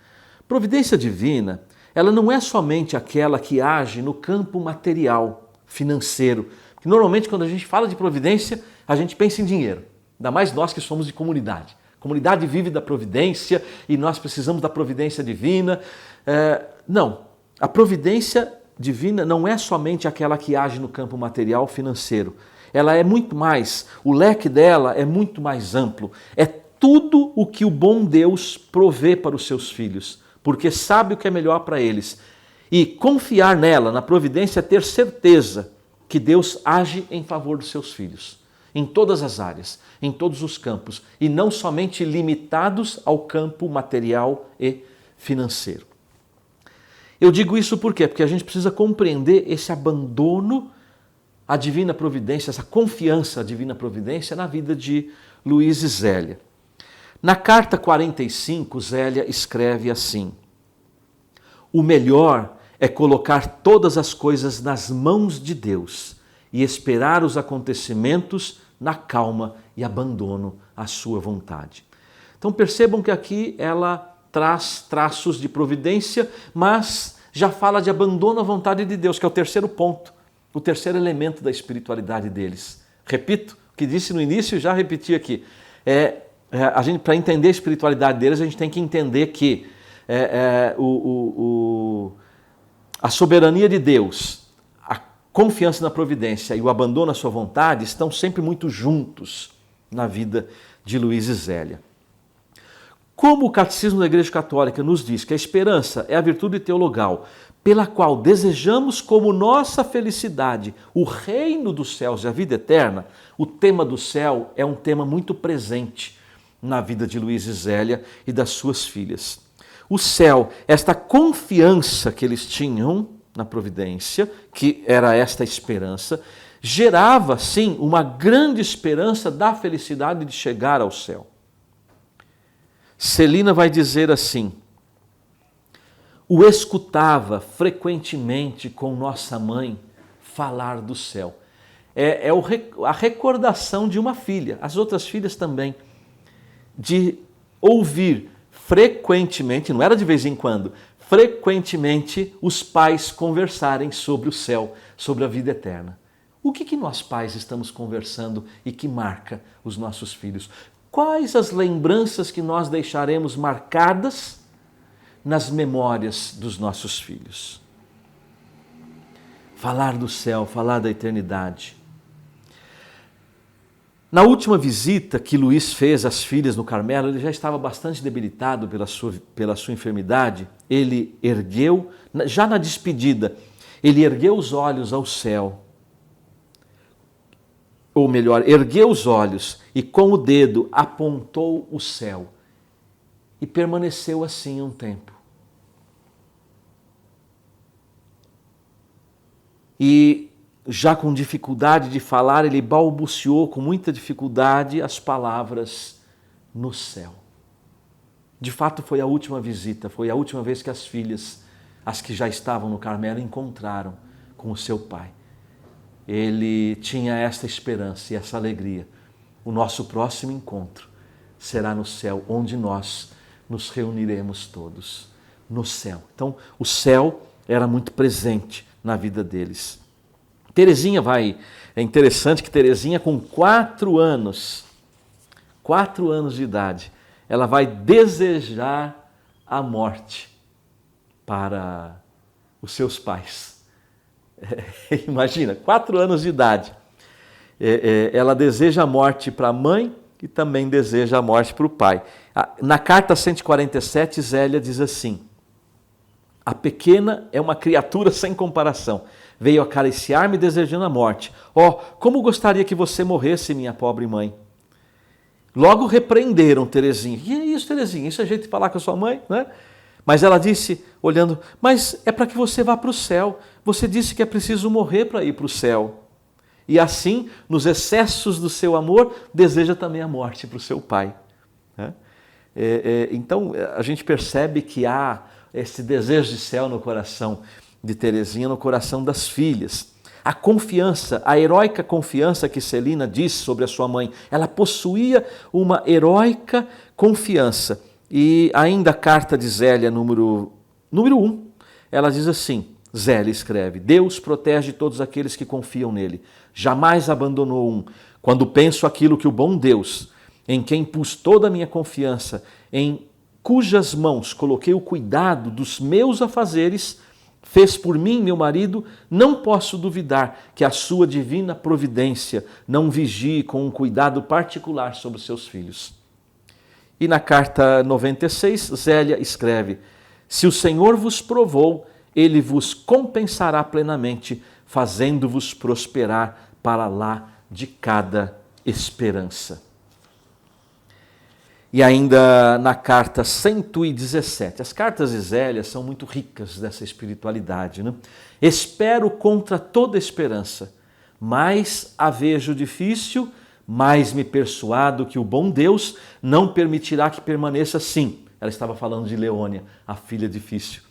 Providência divina, ela não é somente aquela que age no campo material, financeiro. Porque normalmente quando a gente fala de providência, a gente pensa em dinheiro. Ainda mais nós que somos de comunidade. A comunidade vive da providência e nós precisamos da providência divina. Não, a providência divina não é somente aquela que age no campo material, financeiro. Ela é muito mais, o leque dela é muito mais amplo. É tudo o que o bom Deus provê para os seus filhos, porque sabe o que é melhor para eles. E confiar nela, na providência, é ter certeza que Deus age em favor dos seus filhos, em todas as áreas, em todos os campos, e não somente limitados ao campo material e financeiro. Eu digo isso por quê? Porque a gente precisa compreender esse abandono à divina providência, essa confiança à divina providência na vida de Luiz Zélia. Na carta 45, Zélia escreve assim: o melhor é colocar todas as coisas nas mãos de Deus e esperar os acontecimentos na calma e abandono à sua vontade. Então percebam que aqui ela traz traços de providência, mas já fala de abandono à vontade de Deus, que é o terceiro ponto, o terceiro elemento da espiritualidade deles. Repito, o que disse no início, já repeti aqui. Para entender a espiritualidade deles, a gente tem que entender que a soberania de Deus, a confiança na providência e o abandono à sua vontade estão sempre muito juntos na vida de Luiz Zélia. Como o Catecismo da Igreja Católica nos diz que a esperança é a virtude teologal pela qual desejamos como nossa felicidade o reino dos céus e a vida eterna, o tema do céu é um tema muito presente na vida de Luiz Zélia e das suas filhas. O céu, esta confiança que eles tinham na providência, que era esta esperança, gerava, sim, uma grande esperança da felicidade de chegar ao céu. Celina vai dizer assim: o escutava frequentemente com nossa mãe falar do céu. A recordação de uma filha, as outras filhas também, de ouvir frequentemente, não era de vez em quando, frequentemente os pais conversarem sobre o céu, sobre a vida eterna. O que nós pais estamos conversando e que marca os nossos filhos? Quais as lembranças que nós deixaremos marcadas nas memórias dos nossos filhos? Falar do céu, falar da eternidade. Na última visita que Luiz fez às filhas no Carmelo, ele já estava bastante debilitado pela sua enfermidade. Ele ergueu, já na despedida, ele ergueu os olhos ao céu. Ou melhor, ergueu os olhos e com o dedo apontou o céu. E permaneceu assim um tempo. E já com dificuldade de falar, ele balbuciou com muita dificuldade as palavras no céu. De fato, foi a última visita, foi a última vez que as filhas, as que já estavam no Carmelo, encontraram com o seu pai. Ele tinha esta esperança e essa alegria. O nosso próximo encontro será no céu, onde nós nos reuniremos todos, no céu. Então, o céu era muito presente na vida deles. Terezinha é interessante que Terezinha, com 4 anos de idade, ela vai desejar a morte para os seus pais. Imagina, 4 anos de idade. Ela deseja a morte para a mãe e também deseja a morte para o pai. Na carta 147, Zélia diz assim: a pequena é uma criatura sem comparação. Veio acariciar-me desejando a morte. Como gostaria que você morresse, minha pobre mãe. Logo repreenderam Terezinha. E é isso, Terezinha? Isso é jeito de falar com a sua mãe, né? Mas ela disse, olhando, mas é para que você vá para o céu. Você disse que é preciso morrer para ir para o céu. E assim, nos excessos do seu amor, deseja também a morte para o seu pai. Então, a gente percebe que há esse desejo de céu no coração de Terezinha, no coração das filhas. A confiança, a heróica confiança que Celina disse sobre a sua mãe, ela possuía uma heróica confiança. E ainda a carta de Zélia, número 1, ela diz assim, Zélia escreve: Deus protege todos aqueles que confiam nele, jamais abandonou um. Quando penso aquilo que o bom Deus, em quem pus toda a minha confiança, em cujas mãos coloquei o cuidado dos meus afazeres, fez por mim, meu marido, não posso duvidar que a sua divina providência não vigie com um cuidado particular sobre os seus filhos. E na carta 96, Zélia escreve: se o Senhor vos provou, ele vos compensará plenamente, fazendo-vos prosperar para lá de cada esperança. E ainda na carta 117, as cartas de Zélia são muito ricas dessa espiritualidade, né? Espero contra toda esperança, mais a vejo difícil, mais me persuado que o bom Deus não permitirá que permaneça assim. Ela estava falando de Leônia, a filha difícil.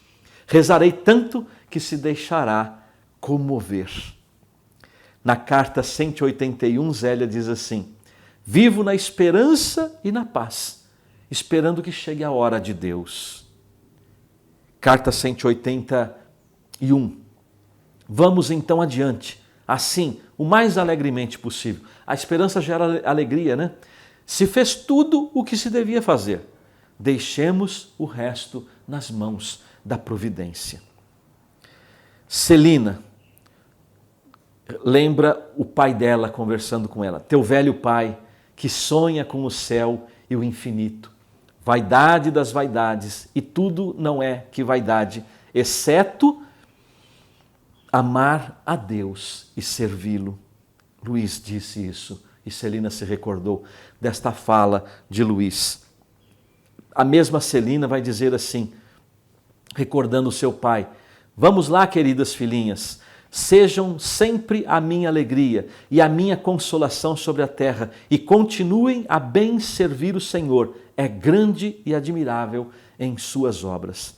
Rezarei tanto que se deixará comover. Na carta 181, Zélia diz assim: vivo na esperança e na paz, esperando que chegue a hora de Deus. Carta 181. Vamos então adiante, assim, o mais alegremente possível. A esperança gera alegria, né? Se fez tudo o que se devia fazer, deixemos o resto nas mãos da providência. Celina lembra o pai dela conversando com ela. Teu velho pai, que sonha com o céu e o infinito. Vaidade das vaidades, e tudo não é que vaidade, exceto amar a Deus e servi-lo. Luís disse isso, e Celina se recordou desta fala de Luís. A mesma Celina vai dizer assim, recordando o seu pai: vamos lá, queridas filhinhas, sejam sempre a minha alegria e a minha consolação sobre a terra, e continuem a bem servir o Senhor, é grande e admirável em suas obras.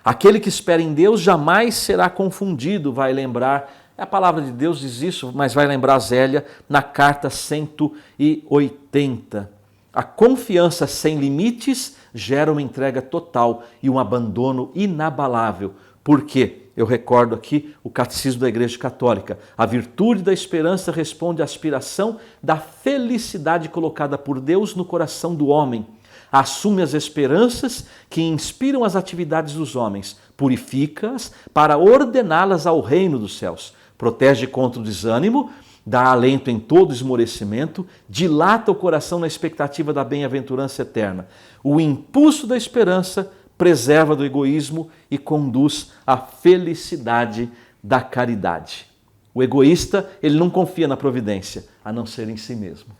Aquele que espera em Deus jamais será confundido, vai lembrar, a palavra de Deus diz isso, mas vai lembrar Zélia na carta 180. A confiança sem limites gera uma entrega total e um abandono inabalável. Por quê? Eu recordo aqui o Catecismo da Igreja Católica. A virtude da esperança responde à aspiração da felicidade colocada por Deus no coração do homem. Assume as esperanças que inspiram as atividades dos homens, purifica-as para ordená-las ao reino dos céus, protege contra o desânimo, dá alento em todo esmorecimento, dilata o coração na expectativa da bem-aventurança eterna. O impulso da esperança preserva do egoísmo e conduz à felicidade da caridade. O egoísta, ele não confia na providência, a não ser em si mesmo.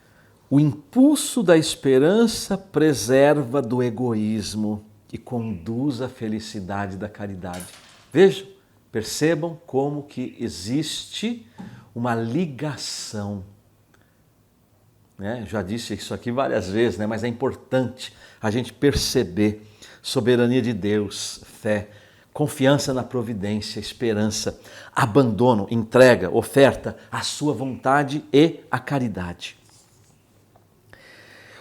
O impulso da esperança preserva do egoísmo e conduz à felicidade da caridade. Vejam, percebam como que existe uma ligação. Né? Já disse isso aqui várias vezes, né? Mas é importante a gente perceber soberania de Deus, fé, confiança na providência, esperança, abandono, entrega, oferta, a sua vontade e a caridade.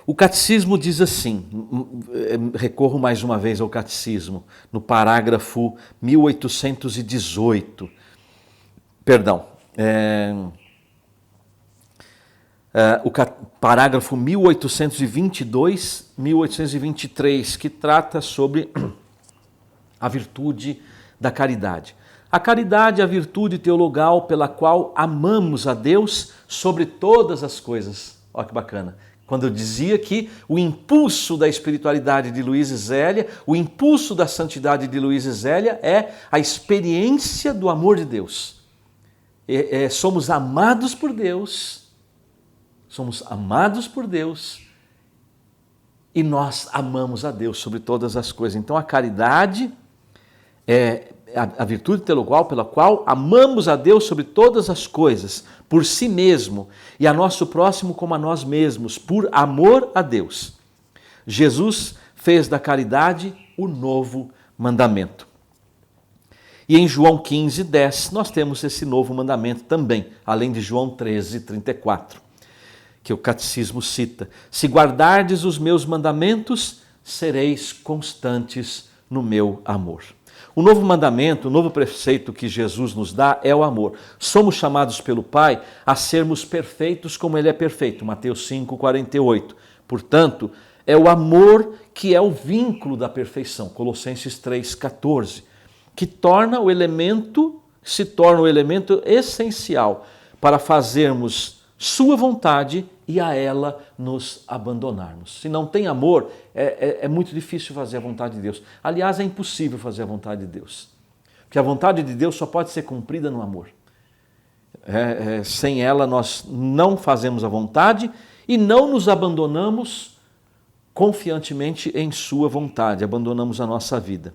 O catecismo diz assim, recorro mais uma vez ao catecismo, no parágrafo 1818, o parágrafo 1822, 1823, que trata sobre a virtude da caridade. A caridade é a virtude teologal pela qual amamos a Deus sobre todas as coisas. Olha que bacana. Quando eu dizia que o impulso da espiritualidade de Luiz e Zélia, o impulso da santidade de Luiz e Zélia é a experiência do amor de Deus. Somos amados por Deus, e nós amamos a Deus sobre todas as coisas. Então a caridade é a virtude teologal pela qual amamos a Deus sobre todas as coisas, por si mesmo, e a nosso próximo como a nós mesmos, por amor a Deus. Jesus fez da caridade o novo mandamento. E em João 15:10 nós temos esse novo mandamento também, além de João 13:34, que o catecismo cita: se guardardes os meus mandamentos, sereis constantes no meu amor. O novo mandamento, o novo preceito que Jesus nos dá é o amor. Somos chamados pelo Pai a sermos perfeitos como Ele é perfeito. Mateus 5:48. Portanto, é o amor que é o vínculo da perfeição. Colossenses 3:14. Que se torna o elemento essencial para fazermos sua vontade e a ela nos abandonarmos. Se não tem amor, é muito difícil fazer a vontade de Deus. Aliás, é impossível fazer a vontade de Deus. Porque a vontade de Deus só pode ser cumprida no amor. Sem ela nós não fazemos a vontade e não nos abandonamos confiantemente em sua vontade, abandonamos a nossa vida,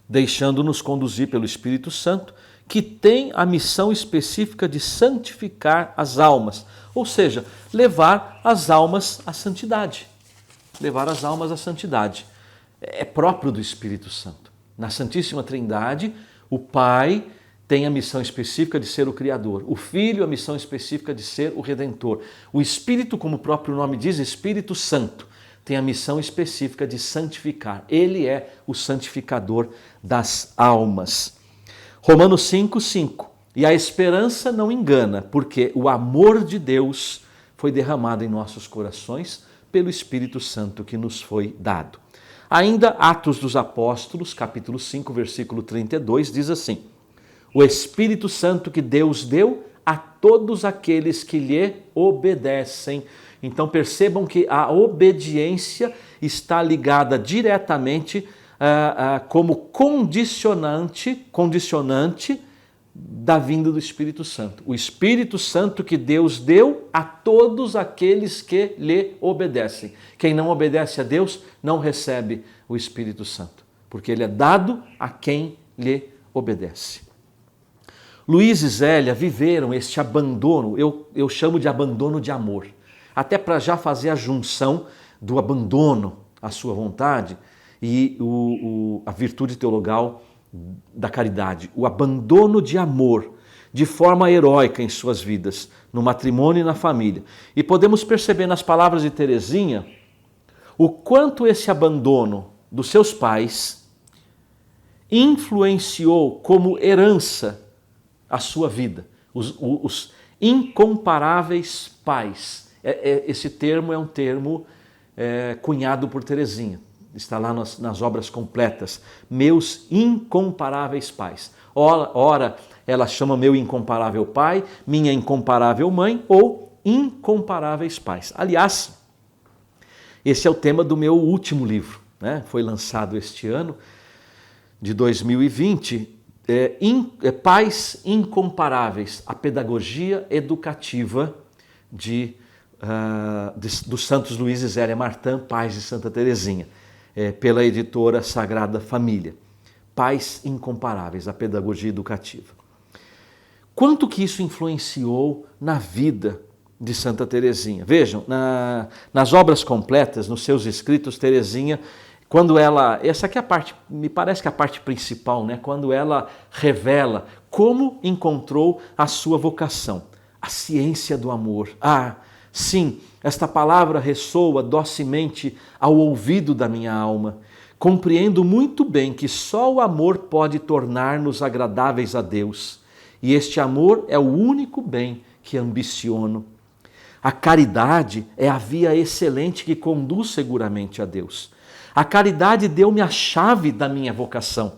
deixando-nos conduzir pelo Espírito Santo, que tem a missão específica de santificar as almas, ou seja, levar as almas à santidade. Levar as almas à santidade. É próprio do Espírito Santo. Na Santíssima Trindade, o Pai tem a missão específica de ser o Criador, o Filho a missão específica de ser o Redentor. O Espírito, como o próprio nome diz, Espírito Santo, tem a missão específica de santificar. Ele é o santificador das almas. Romanos 5:5. E a esperança não engana, porque o amor de Deus foi derramado em nossos corações pelo Espírito Santo que nos foi dado. Ainda Atos dos Apóstolos, capítulo 5, versículo 32, diz assim: o Espírito Santo que Deus deu a todos aqueles que lhe obedecem. Então percebam que a obediência está ligada diretamente como condicionante da vinda do Espírito Santo. O Espírito Santo que Deus deu a todos aqueles que lhe obedecem. Quem não obedece a Deus não recebe o Espírito Santo, porque ele é dado a quem lhe obedece. Luiz e Zélia viveram este abandono, eu chamo de abandono de amor, até para já fazer a junção do abandono à sua vontade e a virtude teologal da caridade, o abandono de amor de forma heróica em suas vidas, no matrimônio e na família. E podemos perceber nas palavras de Teresinha o quanto esse abandono dos seus pais influenciou como herança a sua vida, os incomparáveis pais. Esse termo é um termo cunhado por Teresinha. Está lá nas obras completas, meus incomparáveis pais. Ora, ela chama meu incomparável pai, minha incomparável mãe ou incomparáveis pais. Aliás, esse é o tema do meu último livro, né? Foi lançado este ano, de 2020, Pais Incomparáveis, a pedagogia educativa dos santos Luiz e Zélia Martin, pais de Santa Teresinha. Pela editora Sagrada Família. Pais Incomparáveis, a pedagogia educativa. quanto que isso influenciou na vida de Santa Teresinha. Vejam, nas obras completas, nos seus escritos, Teresinha, quando ela, essa aqui é a parte, me parece que é a parte principal, né? Quando ela revela como encontrou a sua vocação, a ciência do amor. Ah, sim, esta palavra ressoa docemente ao ouvido da minha alma. Compreendo muito bem que só o amor pode tornar-nos agradáveis a Deus. E este amor é o único bem que ambiciono. A caridade é a via excelente que conduz seguramente a Deus. A caridade deu-me a chave da minha vocação.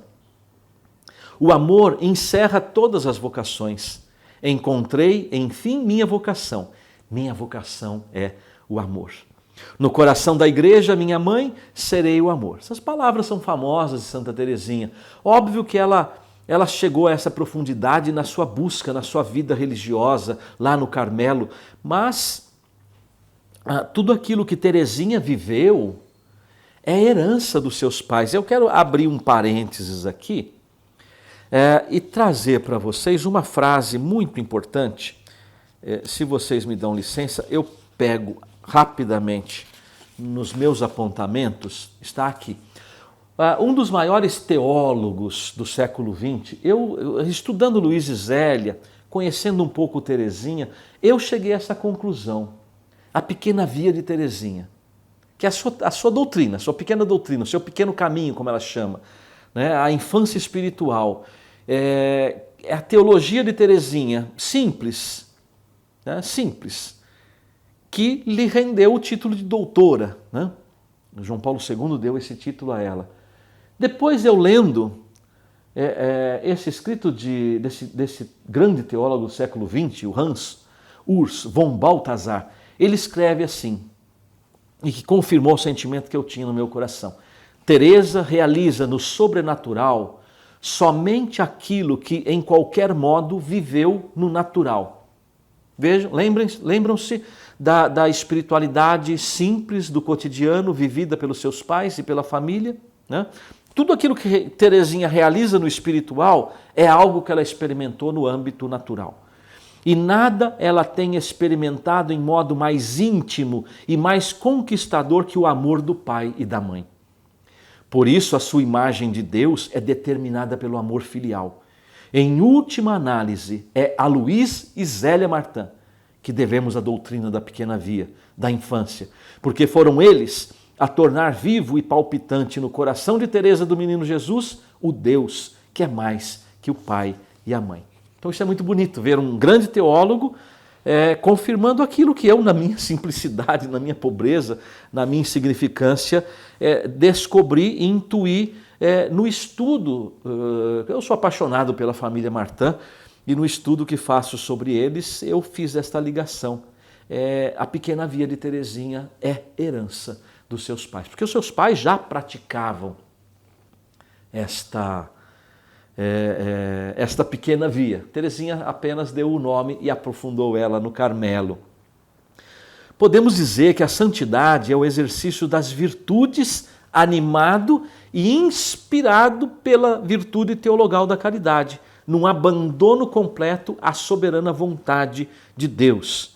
O amor encerra todas as vocações. Encontrei, enfim, minha vocação. Minha vocação é o amor. No coração da igreja, minha mãe, serei o amor. Essas palavras são famosas de Santa Teresinha. Óbvio que ela chegou a essa profundidade na sua busca, na sua vida religiosa, lá no Carmelo. Mas tudo aquilo que Teresinha viveu é herança dos seus pais. Eu quero abrir um parênteses aqui e trazer para vocês uma frase muito importante. Se vocês me dão licença, eu pego rapidamente nos meus apontamentos, está aqui. Um dos maiores teólogos do século XX, eu estudando Luiz Zélia, conhecendo um pouco Teresinha, eu cheguei a essa conclusão. A pequena via de Teresinha, que é a sua doutrina, a sua pequena doutrina, o seu pequeno caminho, como ela chama, né? A infância espiritual. É a teologia de Teresinha, simples, né? Simples, que lhe rendeu o título de doutora, né? João Paulo II deu esse título a ela. Depois eu lendo esse escrito desse grande teólogo do século XX, o Hans Urs von Balthasar, ele escreve assim, e que confirmou o sentimento que eu tinha no meu coração. Teresa realiza no sobrenatural somente aquilo que em qualquer modo viveu no natural. Vejam, lembram-se da espiritualidade simples do cotidiano vivida pelos seus pais e pela família, né? Tudo aquilo que Teresinha realiza no espiritual é algo que ela experimentou no âmbito natural. E nada ela tem experimentado em modo mais íntimo e mais conquistador que o amor do pai e da mãe. Por isso a sua imagem de Deus é determinada pelo amor filial. Em última análise, é a Luiz e Zélia Martin que devemos a doutrina da pequena via, da infância, porque foram eles a tornar vivo e palpitante no coração de Teresa do Menino Jesus o Deus que é mais que o pai e a mãe. Então isso é muito bonito, ver um grande teólogo confirmando aquilo que eu, na minha simplicidade, na minha pobreza, na minha insignificância, descobri e intuí no estudo. Eu sou apaixonado pela família Martin e no estudo que faço sobre eles, eu fiz esta ligação. A pequena via de Teresinha é herança dos seus pais, porque os seus pais já praticavam esta pequena via. Teresinha apenas deu o nome e aprofundou ela no Carmelo. Podemos dizer que a santidade é o exercício das virtudes animado e inspirado pela virtude teologal da caridade, num abandono completo à soberana vontade de Deus.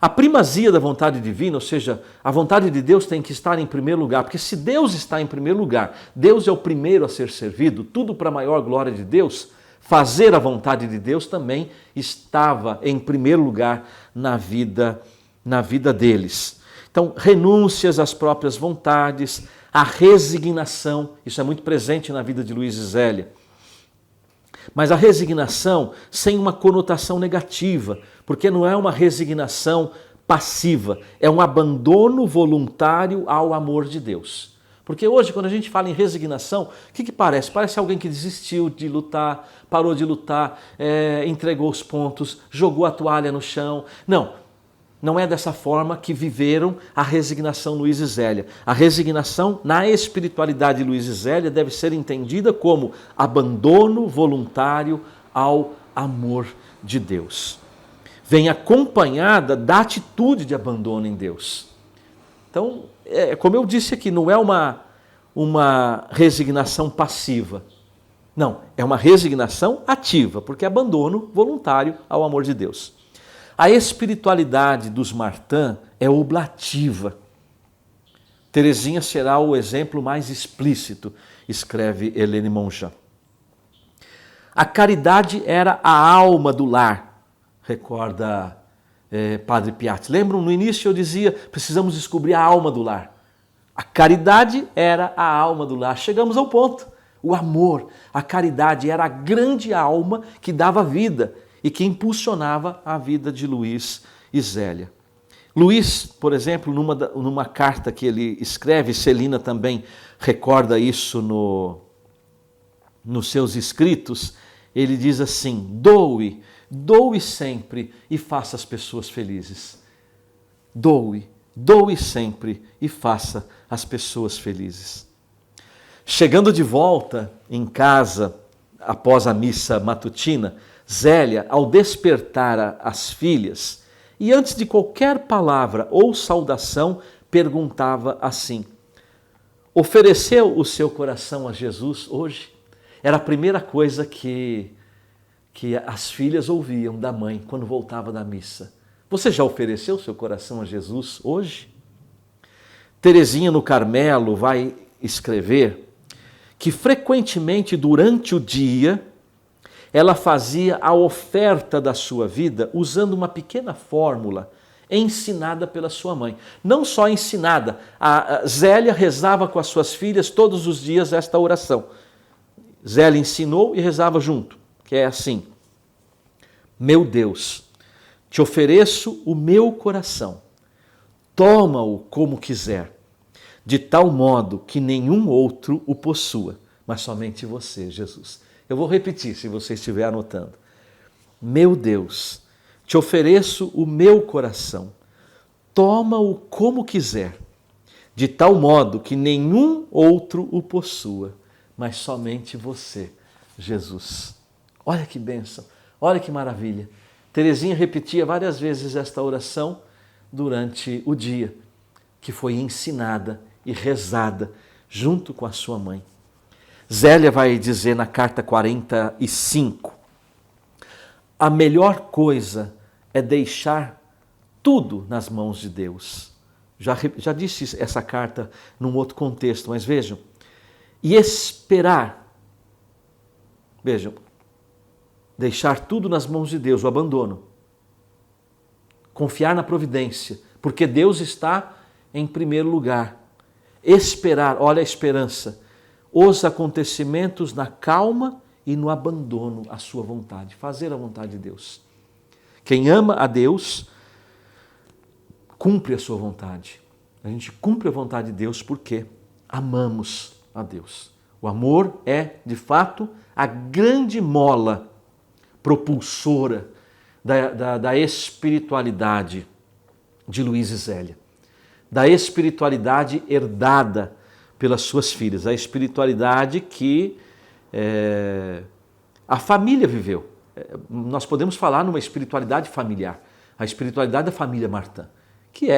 A primazia da vontade divina, ou seja, a vontade de Deus tem que estar em primeiro lugar, porque se Deus está em primeiro lugar, Deus é o primeiro a ser servido, tudo para a maior glória de Deus, fazer a vontade de Deus também estava em primeiro lugar na vida deles. Então, renúncias às próprias vontades, a resignação, isso é muito presente na vida de Luiz e Zélia. Mas a resignação sem uma conotação negativa, porque não é uma resignação passiva, é um abandono voluntário ao amor de Deus. Porque hoje, quando a gente fala em resignação, o que parece? Parece alguém que desistiu de lutar, parou de lutar, entregou os pontos, jogou a toalha no chão. Não é dessa forma que viveram a resignação Luiz e Zélia. A resignação na espiritualidade de Luiz e Zélia deve ser entendida como abandono voluntário ao amor de Deus. Vem acompanhada da atitude de abandono em Deus. Então, como eu disse aqui, não é uma resignação passiva, Não, é uma resignação ativa, porque é abandono voluntário ao amor de Deus. A espiritualidade dos Martã é oblativa. Teresinha será o exemplo mais explícito, escreve Helene Monjan. A caridade era a alma do lar, recorda Padre Piatti. Lembram, no início eu dizia, precisamos descobrir a alma do lar. A caridade era a alma do lar. Chegamos ao ponto. O amor, a caridade era a grande alma que dava vida e que impulsionava a vida de Luís e Zélia. Luís, por exemplo, numa carta que ele escreve, Celina também recorda isso nos seus escritos, ele diz assim: doe sempre e faça as pessoas felizes. Doe sempre e faça as pessoas felizes. Chegando de volta em casa, após a missa matutina, Zélia, ao despertar as filhas, e antes de qualquer palavra ou saudação, perguntava assim: ofereceu o seu coração a Jesus hoje? Era a primeira coisa que as filhas ouviam da mãe quando voltava da missa. Você já ofereceu o seu coração a Jesus hoje? Teresinha no Carmelo vai escrever que frequentemente durante o dia ela fazia a oferta da sua vida usando uma pequena fórmula ensinada pela sua mãe. Não só ensinada, a Zélia rezava com as suas filhas todos os dias esta oração. Zélia ensinou e rezava junto, que é assim: meu Deus, te ofereço o meu coração, toma-o como quiser, de tal modo que nenhum outro o possua, mas somente você, Jesus. Eu vou repetir, se você estiver anotando. Meu Deus, te ofereço o meu coração, toma-o como quiser, de tal modo que nenhum outro o possua, mas somente você, Jesus. Olha que bênção, olha que maravilha. Teresinha repetia várias vezes esta oração durante o dia, que foi ensinada e rezada junto com a sua mãe. Zélia vai dizer na carta 45, a melhor coisa é deixar tudo nas mãos de Deus. Já disse essa carta num outro contexto, mas vejam, e esperar, vejam, deixar tudo nas mãos de Deus, o abandono, confiar na providência, porque Deus está em primeiro lugar. Esperar, olha a esperança, os acontecimentos na calma e no abandono à sua vontade, fazer a vontade de Deus. Quem ama a Deus, cumpre a sua vontade. A gente cumpre a vontade de Deus porque amamos a Deus. O amor é, de fato, a grande mola propulsora da espiritualidade de Luís e Zélia, da espiritualidade herdada pelas suas filhas, a espiritualidade que a família viveu. Nós podemos falar numa espiritualidade familiar, a espiritualidade da família Martã, que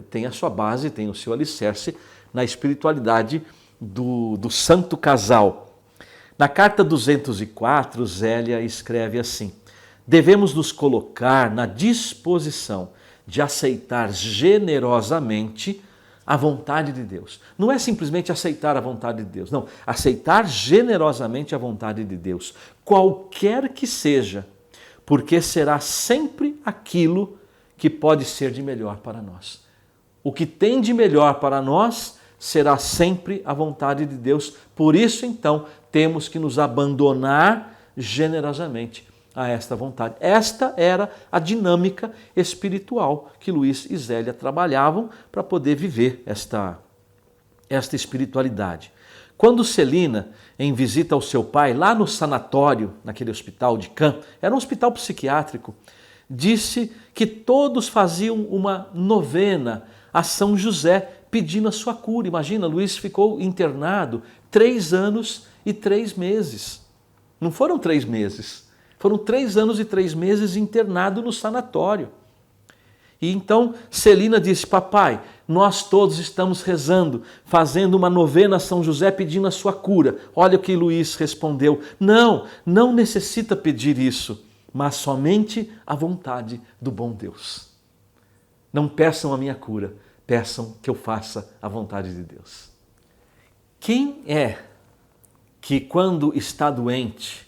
tem a sua base, tem o seu alicerce na espiritualidade do santo casal. Na carta 204, Zélia escreve assim: devemos nos colocar na disposição de aceitar generosamente a vontade de Deus. Não é simplesmente aceitar a vontade de Deus, não. Aceitar generosamente a vontade de Deus, qualquer que seja, porque será sempre aquilo que pode ser de melhor para nós. O que tem de melhor para nós será sempre a vontade de Deus. Por isso, então, temos que nos abandonar generosamente a esta vontade. Esta era a dinâmica espiritual que Luís e Zélia trabalhavam para poder viver esta espiritualidade. Quando Celina, em visita ao seu pai, lá no sanatório, naquele hospital de Caen, era um hospital psiquiátrico, disse que todos faziam uma novena a São José, pedindo a sua cura. Imagina, Luís ficou internado 3 anos e 3 meses. Não foram 3 meses. Foram 3 anos e 3 meses internado no sanatório. E então Celina disse: papai, nós todos estamos rezando, fazendo uma novena a São José pedindo a sua cura. Olha o que Luiz respondeu: não, não necessita pedir isso, mas somente a vontade do bom Deus. Não peçam a minha cura, peçam que eu faça a vontade de Deus. Quem é que quando está doente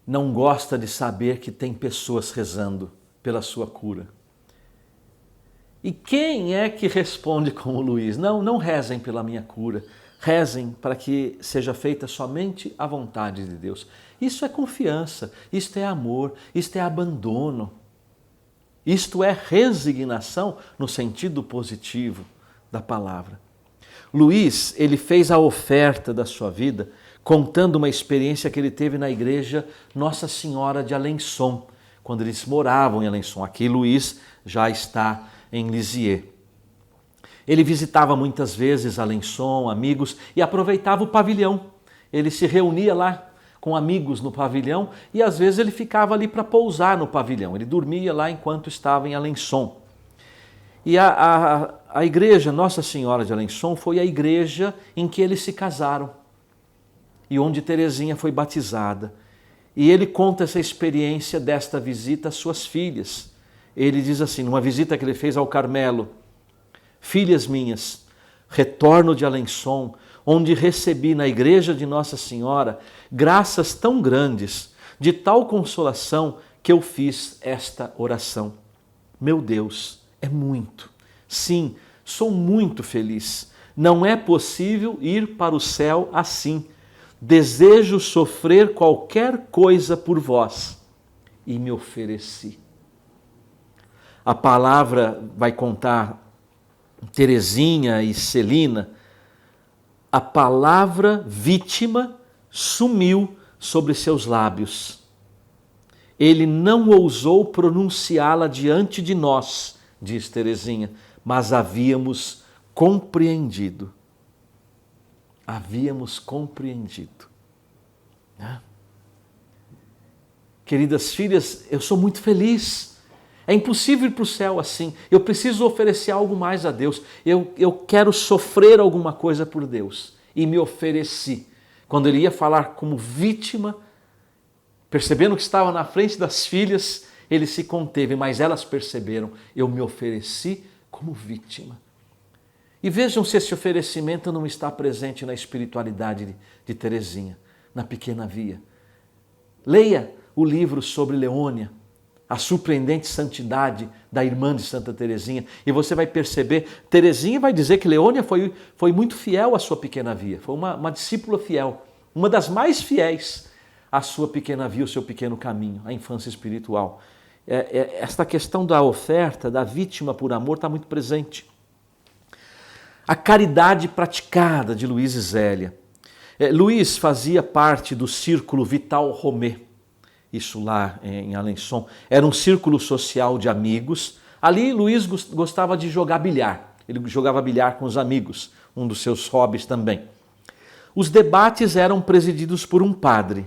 não gosta de saber que tem pessoas rezando pela sua cura? E quem é que responde como Luiz? Não, não rezem pela minha cura, rezem para que seja feita somente a vontade de Deus. Isso é confiança, isto é amor, isto é abandono, isto é resignação no sentido positivo da palavra. Luiz, ele fez a oferta da sua vida contando uma experiência que ele teve na igreja Nossa Senhora de Alençon, quando eles moravam em Alençon. Aqui Luiz já está em Lisieux. Ele visitava muitas vezes Alençon, amigos, e aproveitava o pavilhão. Ele se reunia lá com amigos no pavilhão e às vezes ele ficava ali para pousar no pavilhão. Ele dormia lá enquanto estava em Alençon. E a igreja Nossa Senhora de Alençon foi a igreja em que eles se casaram e onde Teresinha foi batizada. E ele conta essa experiência desta visita às suas filhas. Ele diz assim, numa visita que ele fez ao Carmelo: filhas minhas, retorno de Alençon, onde recebi na igreja de Nossa Senhora graças tão grandes, de tal consolação, que eu fiz esta oração. Meu Deus, é muito. Sim, sou muito feliz. Não é possível ir para o céu assim. Desejo sofrer qualquer coisa por vós. E me ofereci. A palavra vai contar Teresinha e Celina. A palavra vítima sumiu sobre seus lábios. Ele não ousou pronunciá-la diante de nós, diz Teresinha, mas havíamos compreendido. Havíamos compreendido. Queridas filhas, eu sou muito feliz. É impossível ir para o céu assim. Eu preciso oferecer algo mais a Deus. Eu quero sofrer alguma coisa por Deus. E me ofereci. Quando ele ia falar como vítima, percebendo que estava na frente das filhas, ele se conteve, mas elas perceberam: eu me ofereci como vítima. E vejam se esse oferecimento não está presente na espiritualidade de Teresinha, na Pequena Via. Leia o livro sobre Leônia, a surpreendente santidade da irmã de Santa Teresinha, e você vai perceber, Teresinha vai dizer que Leônia foi muito fiel à sua Pequena Via, foi uma discípula fiel, uma das mais fiéis à sua Pequena Via, o seu pequeno caminho, a infância espiritual. Esta questão da oferta, da vítima por amor, está muito presente. A caridade praticada de Luiz e Zélia. Luiz fazia parte do Círculo Vital Romé, isso lá em Alençon. Era um círculo social de amigos. Ali Luiz gostava de jogar bilhar. Ele jogava bilhar com os amigos, um dos seus hobbies também. Os debates eram presididos por um padre.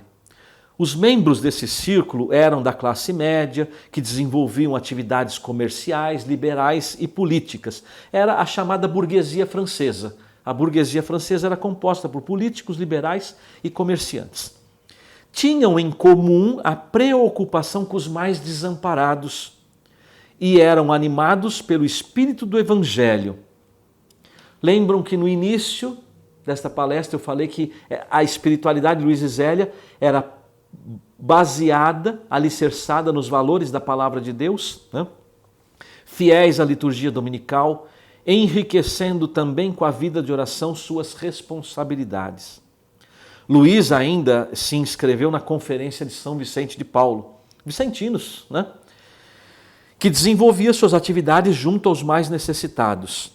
Os membros desse círculo eram da classe média, que desenvolviam atividades comerciais, liberais e políticas. Era a chamada burguesia francesa. A burguesia francesa era composta por políticos, liberais e comerciantes. Tinham em comum a preocupação com os mais desamparados e eram animados pelo espírito do Evangelho. Lembram que no início desta palestra eu falei que a espiritualidade de Luiz e Zélia era baseada, alicerçada nos valores da palavra de Deus, né? Fiéis à liturgia dominical, enriquecendo também com a vida de oração suas responsabilidades. Luiz ainda se inscreveu na Conferência de São Vicente de Paulo, vicentinos, né? Que desenvolvia suas atividades junto aos mais necessitados.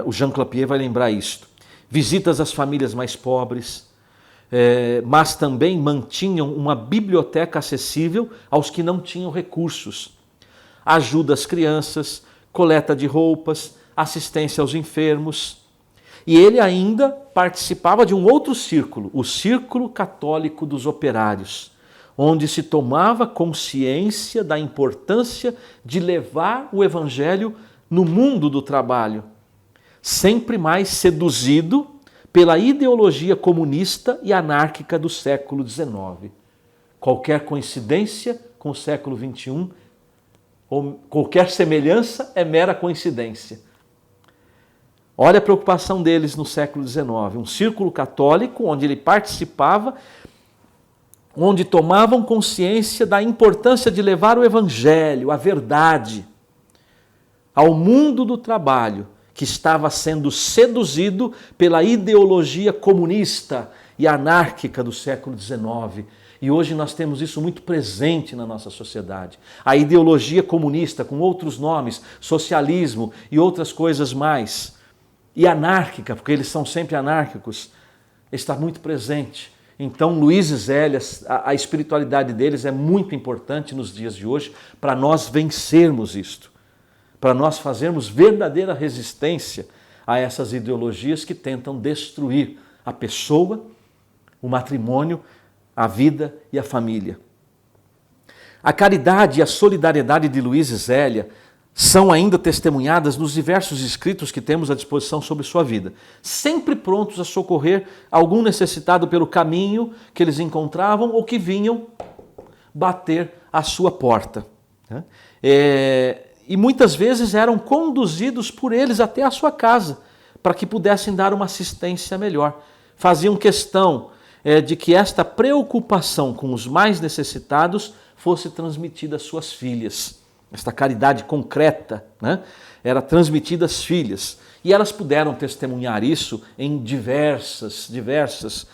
O Jean Clapier vai lembrar isto. Visitas às famílias mais pobres, mas também mantinham uma biblioteca acessível aos que não tinham recursos. Ajuda às crianças, coleta de roupas, assistência aos enfermos. E ele ainda participava de um outro círculo, o Círculo Católico dos Operários, onde se tomava consciência da importância de levar o Evangelho no mundo do trabalho, sempre mais seduzido pela ideologia comunista e anárquica do século XIX. Qualquer coincidência com o século XXI, ou qualquer semelhança é mera coincidência. Olha a preocupação deles no século XIX, um círculo católico onde ele participava, onde tomavam consciência da importância de levar o Evangelho, a verdade, ao mundo do trabalho, que estava sendo seduzido pela ideologia comunista e anárquica do século XIX. E hoje nós temos isso muito presente na nossa sociedade. A ideologia comunista, com outros nomes, socialismo e outras coisas mais, e anárquica, porque eles são sempre anárquicos, está muito presente. Então, Luiz e Zélia, a espiritualidade deles é muito importante nos dias de hoje para nós vencermos isto, para nós fazermos verdadeira resistência a essas ideologias que tentam destruir a pessoa, o matrimônio, a vida e a família. A caridade e a solidariedade de Luiz e Zélia são ainda testemunhadas nos diversos escritos que temos à disposição sobre sua vida, sempre prontos a socorrer algum necessitado pelo caminho que eles encontravam ou que vinham bater à sua porta. E muitas vezes eram conduzidos por eles até a sua casa, para que pudessem dar uma assistência melhor. Faziam questão de que esta preocupação com os mais necessitados fosse transmitida às suas filhas. Esta caridade concreta, era transmitida às filhas. E elas puderam testemunhar isso em diversas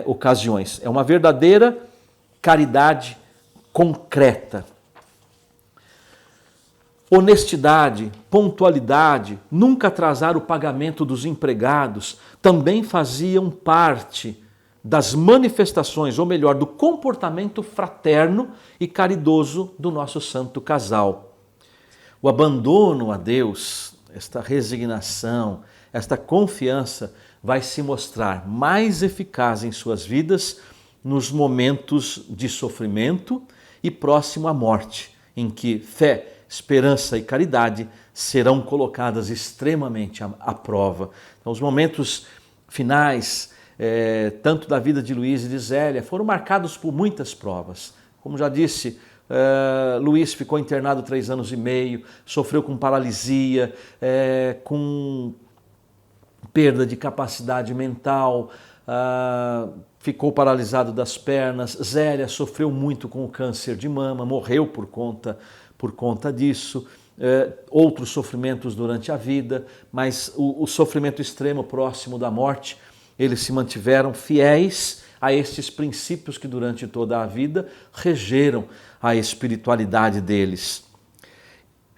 ocasiões. É uma verdadeira caridade concreta. Honestidade, pontualidade, nunca atrasar o pagamento dos empregados, também faziam parte das manifestações, ou melhor, do comportamento fraterno e caridoso do nosso santo casal. O abandono a Deus, esta resignação, esta confiança vai se mostrar mais eficaz em suas vidas nos momentos de sofrimento e próximo à morte, em que fé, esperança e caridade serão colocadas extremamente à prova. Então, os momentos finais, tanto da vida de Luiz e de Zélia, foram marcados por muitas provas. Como já disse, Luiz ficou internado 3 anos e meio, sofreu com paralisia, com perda de capacidade mental, ficou paralisado das pernas. Zélia sofreu muito com o câncer de mama, morreu por conta disso. Outros sofrimentos durante a vida, mas o sofrimento extremo próximo da morte, eles se mantiveram fiéis a estes princípios que durante toda a vida regeram a espiritualidade deles.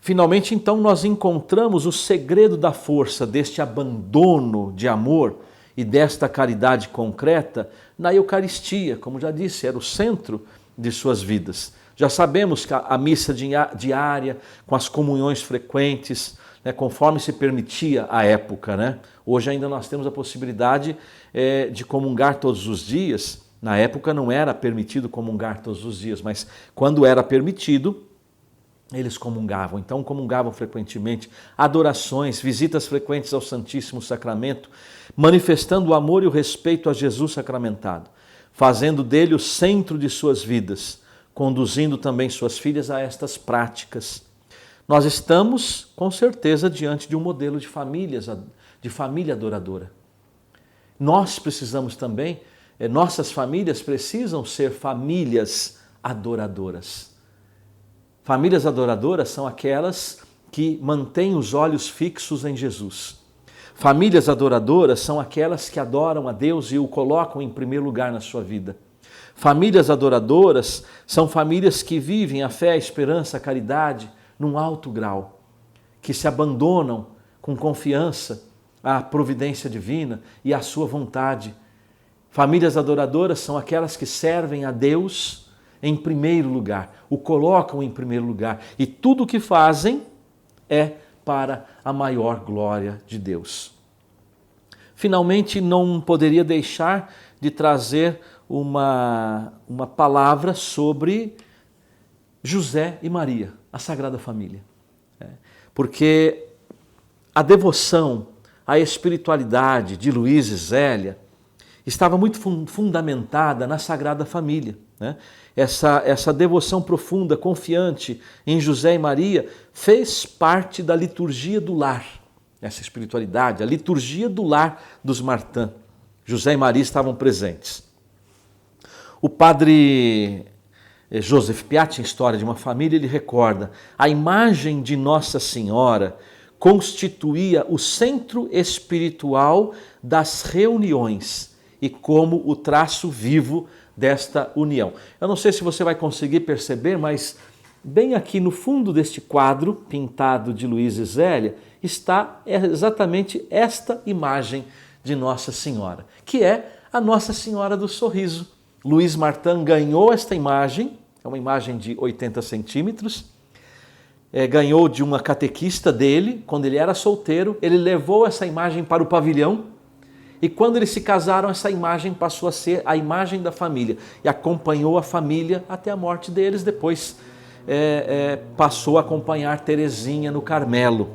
Finalmente, então, nós encontramos o segredo da força deste abandono de amor e desta caridade concreta na Eucaristia, como já disse, era o centro de suas vidas. Já sabemos que a missa diária, com as comunhões frequentes, conforme se permitia à época. Hoje ainda nós temos a possibilidade de comungar todos os dias. Na época não era permitido comungar todos os dias, mas quando era permitido, eles comungavam. Então comungavam frequentemente, adorações, visitas frequentes ao Santíssimo Sacramento, manifestando o amor e o respeito a Jesus sacramentado, fazendo dele o centro de suas vidas, conduzindo também suas filhas a estas práticas. Nós estamos, com certeza, diante de um modelo de família adoradora. Nós precisamos também, nossas famílias precisam ser famílias adoradoras. Famílias adoradoras são aquelas que mantêm os olhos fixos em Jesus. Famílias adoradoras são aquelas que adoram a Deus e o colocam em primeiro lugar na sua vida. Famílias adoradoras são famílias que vivem a fé, a esperança, a caridade num alto grau, que se abandonam com confiança à providência divina e à sua vontade. Famílias adoradoras são aquelas que servem a Deus em primeiro lugar, o colocam em primeiro lugar, e tudo o que fazem é para a maior glória de Deus. Finalmente, não poderia deixar de trazer uma palavra sobre José e Maria, a Sagrada Família. Porque a devoção, a espiritualidade de Luís e Zélia estava muito fundamentada na Sagrada Família. Essa devoção profunda, confiante em José e Maria, fez parte da liturgia do lar. Essa espiritualidade, a liturgia do lar dos Martin. José e Maria estavam presentes. O padre Joseph Piat, em História de uma Família, ele recorda: a imagem de Nossa Senhora constituía o centro espiritual das reuniões e como o traço vivo desta união. Eu não sei se você vai conseguir perceber, mas bem aqui no fundo deste quadro pintado de Luís e Zélia está exatamente esta imagem de Nossa Senhora, que é a Nossa Senhora do Sorriso. Luís Martin ganhou esta imagem, é uma imagem de 80 centímetros, ganhou de uma catequista dele, quando ele era solteiro. Ele levou essa imagem para o pavilhão e quando eles se casaram, essa imagem passou a ser a imagem da família e acompanhou a família até a morte deles. Depois passou a acompanhar Teresinha no Carmelo.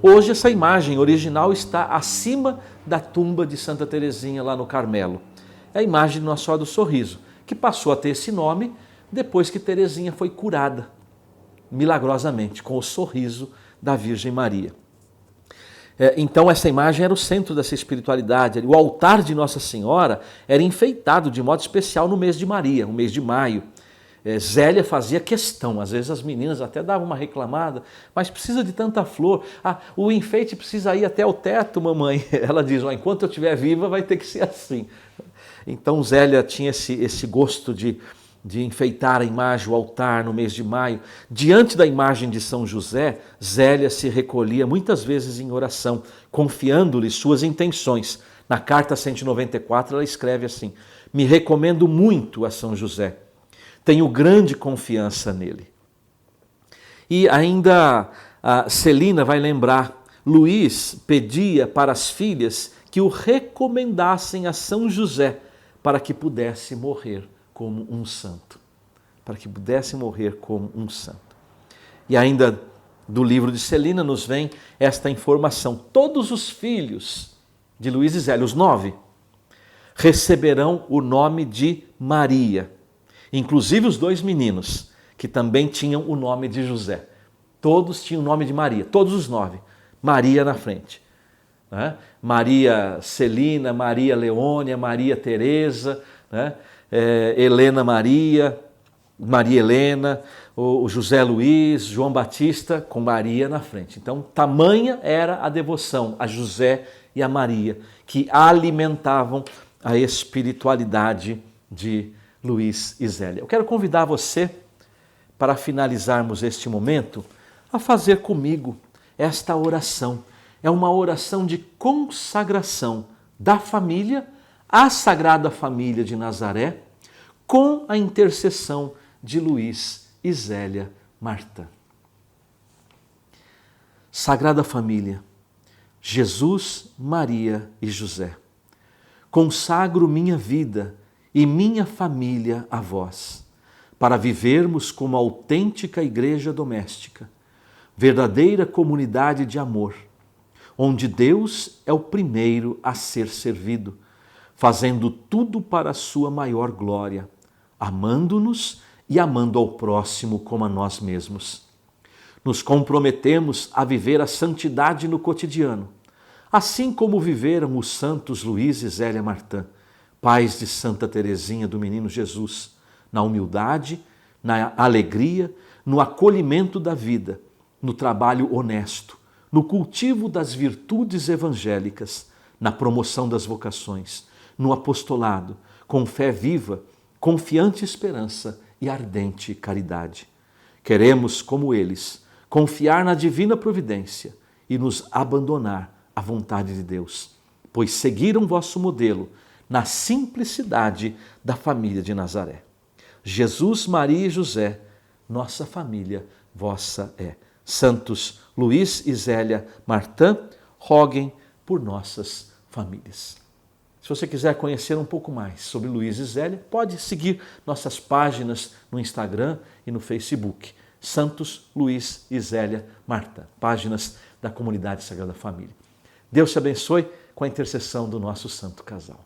Hoje essa imagem original está acima da tumba de Santa Teresinha lá no Carmelo. É a imagem de Nossa Senhora do Sorriso, que passou a ter esse nome depois que Teresinha foi curada milagrosamente com o sorriso da Virgem Maria. Então essa imagem era o centro dessa espiritualidade. O altar de Nossa Senhora era enfeitado de modo especial no mês de Maria, no mês de maio. Zélia fazia questão, às vezes as meninas até davam uma reclamada, mas precisa de tanta flor, o enfeite precisa ir até o teto, mamãe. Ela diz: enquanto eu estiver viva vai ter que ser assim. Então Zélia tinha esse gosto de enfeitar a imagem, o altar no mês de maio. Diante da imagem de São José, Zélia se recolhia muitas vezes em oração, confiando-lhe suas intenções. Na carta 194 ela escreve assim: me recomendo muito a São José, tenho grande confiança nele. E ainda a Celina vai lembrar, Luís pedia para as filhas que o recomendassem a São José para que pudesse morrer como um santo. Para que pudesse morrer como um santo. E ainda do livro de Celina nos vem esta informação: todos os filhos de Luís e Zélia, os 9, receberão o nome de Maria. Inclusive os 2 meninos, que também tinham o nome de José. Todos tinham o nome de Maria, todos os 9. Maria na frente. Maria Celina, Maria Leônia, Maria Teresa, Helena Maria, Maria Helena, o José Luiz, João Batista, com Maria na frente. Então, tamanha era a devoção a José e a Maria, que alimentavam a espiritualidade de Luís e Zélia. Eu quero convidar você, para finalizarmos este momento, a fazer comigo esta oração. É uma oração de consagração da família à Sagrada Família de Nazaré, com a intercessão de Luís e Zélia Martin. Sagrada Família, Jesus, Maria e José, consagro minha vida e minha família a vós, para vivermos como autêntica igreja doméstica, verdadeira comunidade de amor, onde Deus é o primeiro a ser servido, fazendo tudo para a sua maior glória, amando-nos e amando ao próximo como a nós mesmos. Nos comprometemos a viver a santidade no cotidiano, assim como viveram os santos Luís e Zélia Martin, pais de Santa Teresinha do Menino Jesus, na humildade, na alegria, no acolhimento da vida, no trabalho honesto, no cultivo das virtudes evangélicas, na promoção das vocações, no apostolado, com fé viva, confiante esperança e ardente caridade. Queremos, como eles, confiar na divina providência e nos abandonar à vontade de Deus, pois seguiram vosso modelo na simplicidade da família de Nazaré. Jesus, Maria e José, nossa família vossa é. Santos Luís e Zélia Martin, roguem por nossas famílias. Se você quiser conhecer um pouco mais sobre Luiz e Zélia, pode seguir nossas páginas no Instagram e no Facebook. Santos, Luiz e Zélia Marta, páginas da Comunidade Sagrada Família. Deus te abençoe com a intercessão do nosso santo casal.